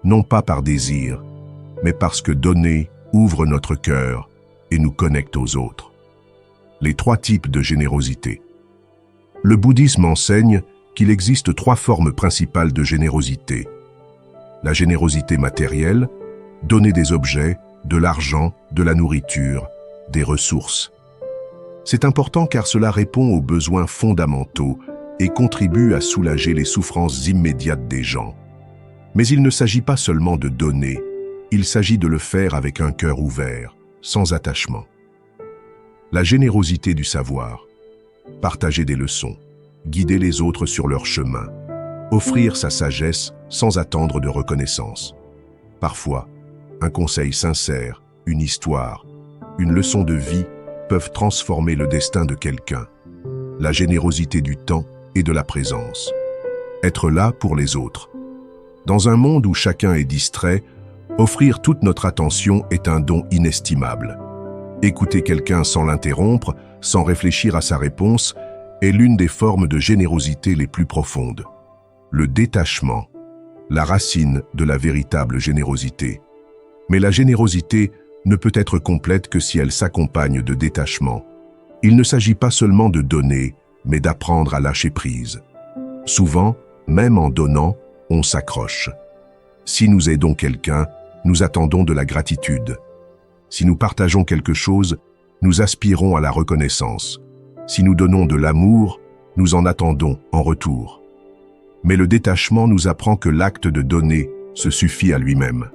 non pas par désir, mais parce que donner ouvre notre cœur et nous connecte aux autres. Les 3 types de générosité. Le bouddhisme enseigne qu'il existe 3 formes principales de générosité. La générosité matérielle, donner des objets, de l'argent, de la nourriture, des ressources. C'est important car cela répond aux besoins fondamentaux et contribue à soulager les souffrances immédiates des gens. Mais il ne s'agit pas seulement de donner, il s'agit de le faire avec un cœur ouvert, sans attachement. La générosité du savoir, partager des leçons, guider les autres sur leur chemin, offrir sa sagesse sans attendre de reconnaissance. Parfois, un conseil sincère, une histoire, une leçon de vie peuvent transformer le destin de quelqu'un. La générosité du temps et de la présence. Être là pour les autres. Dans un monde où chacun est distrait, offrir toute notre attention est un don inestimable. Écouter quelqu'un sans l'interrompre, sans réfléchir à sa réponse, est l'une des formes de générosité les plus profondes. Le détachement, la racine de la véritable générosité. Mais la générosité ne peut être complète que si elle s'accompagne de détachement. Il ne s'agit pas seulement de donner, mais d'apprendre à lâcher prise. Souvent, même en donnant, on s'accroche. Si nous aidons quelqu'un, nous attendons de la gratitude. Si nous partageons quelque chose, nous aspirons à la reconnaissance. Si nous donnons de l'amour, nous en attendons en retour. Mais le détachement nous apprend que l'acte de donner se suffit à lui-même.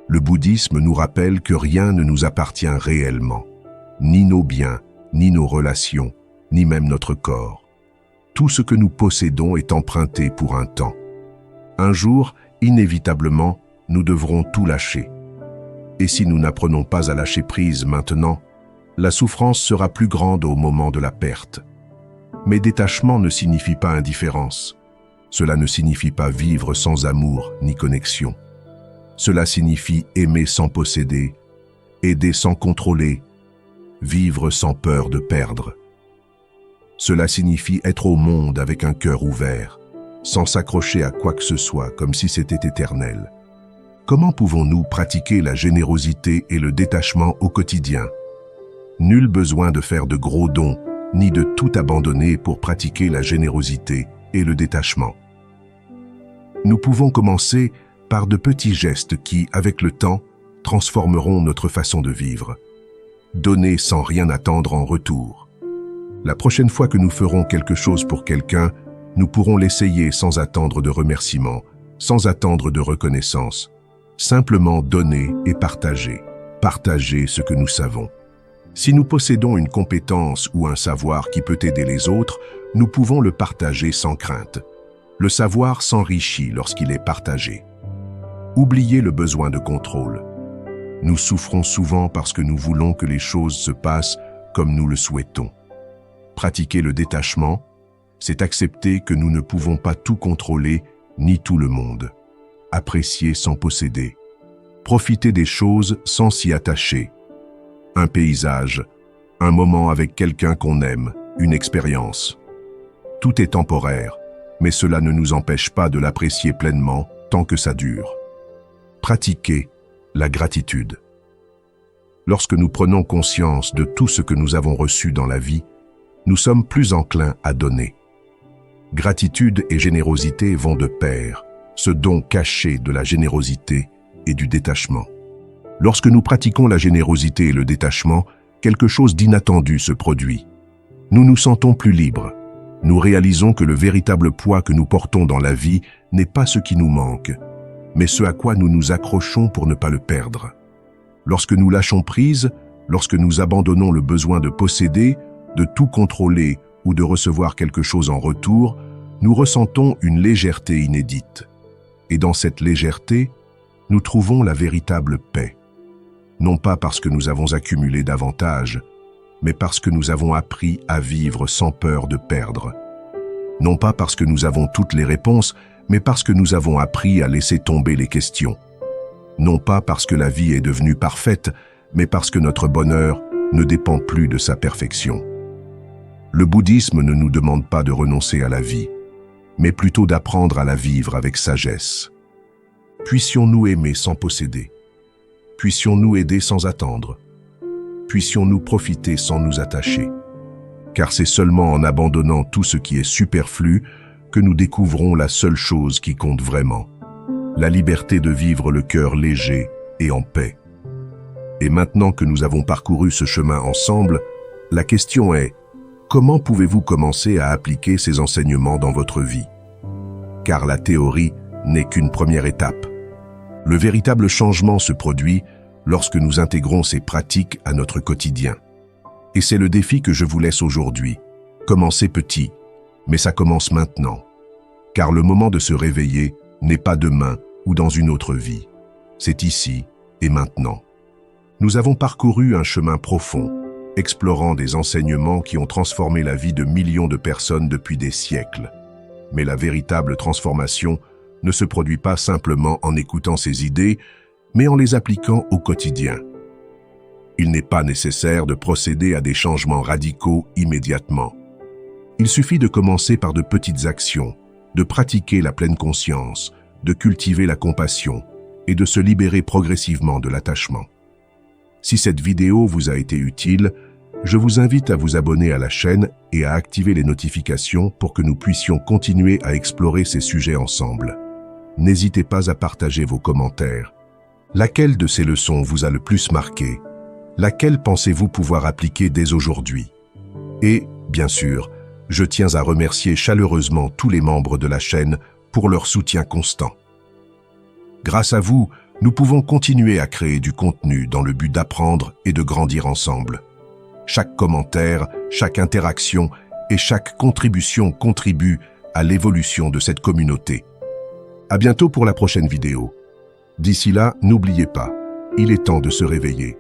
Le bouddhisme nous rappelle que rien ne nous appartient réellement, ni nos biens, ni nos relations, ni même notre corps. Tout ce que nous possédons est emprunté pour un temps. Un jour, inévitablement, nous devrons tout lâcher. Et si nous n'apprenons pas à lâcher prise maintenant, la souffrance sera plus grande au moment de la perte. Mais détachement ne signifie pas indifférence. Cela ne signifie pas vivre sans amour ni connexion. Cela signifie aimer sans posséder, aider sans contrôler, vivre sans peur de perdre. Cela signifie être au monde avec un cœur ouvert, sans s'accrocher à quoi que ce soit comme si c'était éternel. Comment pouvons-nous pratiquer la générosité et le détachement au quotidien? Nul besoin de faire de gros dons, ni de tout abandonner pour pratiquer la générosité et le détachement. Nous pouvons commencer par de petits gestes qui, avec le temps, transformeront notre façon de vivre. Donner sans rien attendre en retour. La prochaine fois que nous ferons quelque chose pour quelqu'un, nous pourrons l'essayer sans attendre de remerciements, sans attendre de reconnaissance. Simplement donner et partager. Partager ce que nous savons. Si nous possédons une compétence ou un savoir qui peut aider les autres, nous pouvons le partager sans crainte. Le savoir s'enrichit lorsqu'il est partagé. Oubliez le besoin de contrôle. Nous souffrons souvent parce que nous voulons que les choses se passent comme nous le souhaitons. Pratiquer le détachement, c'est accepter que nous ne pouvons pas tout contrôler, ni tout le monde. Apprécier sans posséder. Profiter des choses sans s'y attacher. Un paysage, un moment avec quelqu'un qu'on aime, une expérience. Tout est temporaire, mais cela ne nous empêche pas de l'apprécier pleinement tant que ça dure. Pratiquer la gratitude. Lorsque nous prenons conscience de tout ce que nous avons reçu dans la vie, nous sommes plus enclins à donner. Gratitude et générosité vont de pair, ce don caché de la générosité et du détachement. Lorsque nous pratiquons la générosité et le détachement, quelque chose d'inattendu se produit. Nous nous sentons plus libres. Nous réalisons que le véritable poids que nous portons dans la vie n'est pas ce qui nous manque, mais ce à quoi nous nous accrochons pour ne pas le perdre. Lorsque nous lâchons prise, lorsque nous abandonnons le besoin de posséder, de tout contrôler ou de recevoir quelque chose en retour, nous ressentons une légèreté inédite. Et dans cette légèreté, nous trouvons la véritable paix. Non pas parce que nous avons accumulé davantage, mais parce que nous avons appris à vivre sans peur de perdre. Non pas parce que nous avons toutes les réponses, mais parce que nous avons appris à laisser tomber les questions. Non pas parce que la vie est devenue parfaite, mais parce que notre bonheur ne dépend plus de sa perfection. Le bouddhisme ne nous demande pas de renoncer à la vie, mais plutôt d'apprendre à la vivre avec sagesse. Puissions-nous aimer sans posséder? Puissions-nous aider sans attendre? Puissions-nous profiter sans nous attacher? Car c'est seulement en abandonnant tout ce qui est superflu que nous découvrons la seule chose qui compte vraiment, la liberté de vivre le cœur léger et en paix. Et maintenant que nous avons parcouru ce chemin ensemble, la question est: comment pouvez-vous commencer à appliquer ces enseignements dans votre vie? Car la théorie n'est qu'une première étape. Le véritable changement se produit lorsque nous intégrons ces pratiques à notre quotidien. Et c'est le défi que je vous laisse aujourd'hui. Commencez petit, mais ça commence maintenant. Car le moment de se réveiller n'est pas demain ou dans une autre vie. C'est ici et maintenant. Nous avons parcouru un chemin profond, explorant des enseignements qui ont transformé la vie de millions de personnes depuis des siècles. Mais la véritable transformation ne se produit pas simplement en écoutant ces idées, mais en les appliquant au quotidien. Il n'est pas nécessaire de procéder à des changements radicaux immédiatement. Il suffit de commencer par de petites actions, de pratiquer la pleine conscience, de cultiver la compassion et de se libérer progressivement de l'attachement. Si cette vidéo vous a été utile, je vous invite à vous abonner à la chaîne et à activer les notifications pour que nous puissions continuer à explorer ces sujets ensemble. N'hésitez pas à partager vos commentaires. Laquelle de ces leçons vous a le plus marqué? Laquelle pensez-vous pouvoir appliquer dès aujourd'hui? Et, bien sûr, je tiens à remercier chaleureusement tous les membres de la chaîne pour leur soutien constant. Grâce à vous, nous pouvons continuer à créer du contenu dans le but d'apprendre et de grandir ensemble. Chaque commentaire, chaque interaction et chaque contribution contribue à l'évolution de cette communauté. À bientôt pour la prochaine vidéo. D'ici là, n'oubliez pas, il est temps de se réveiller.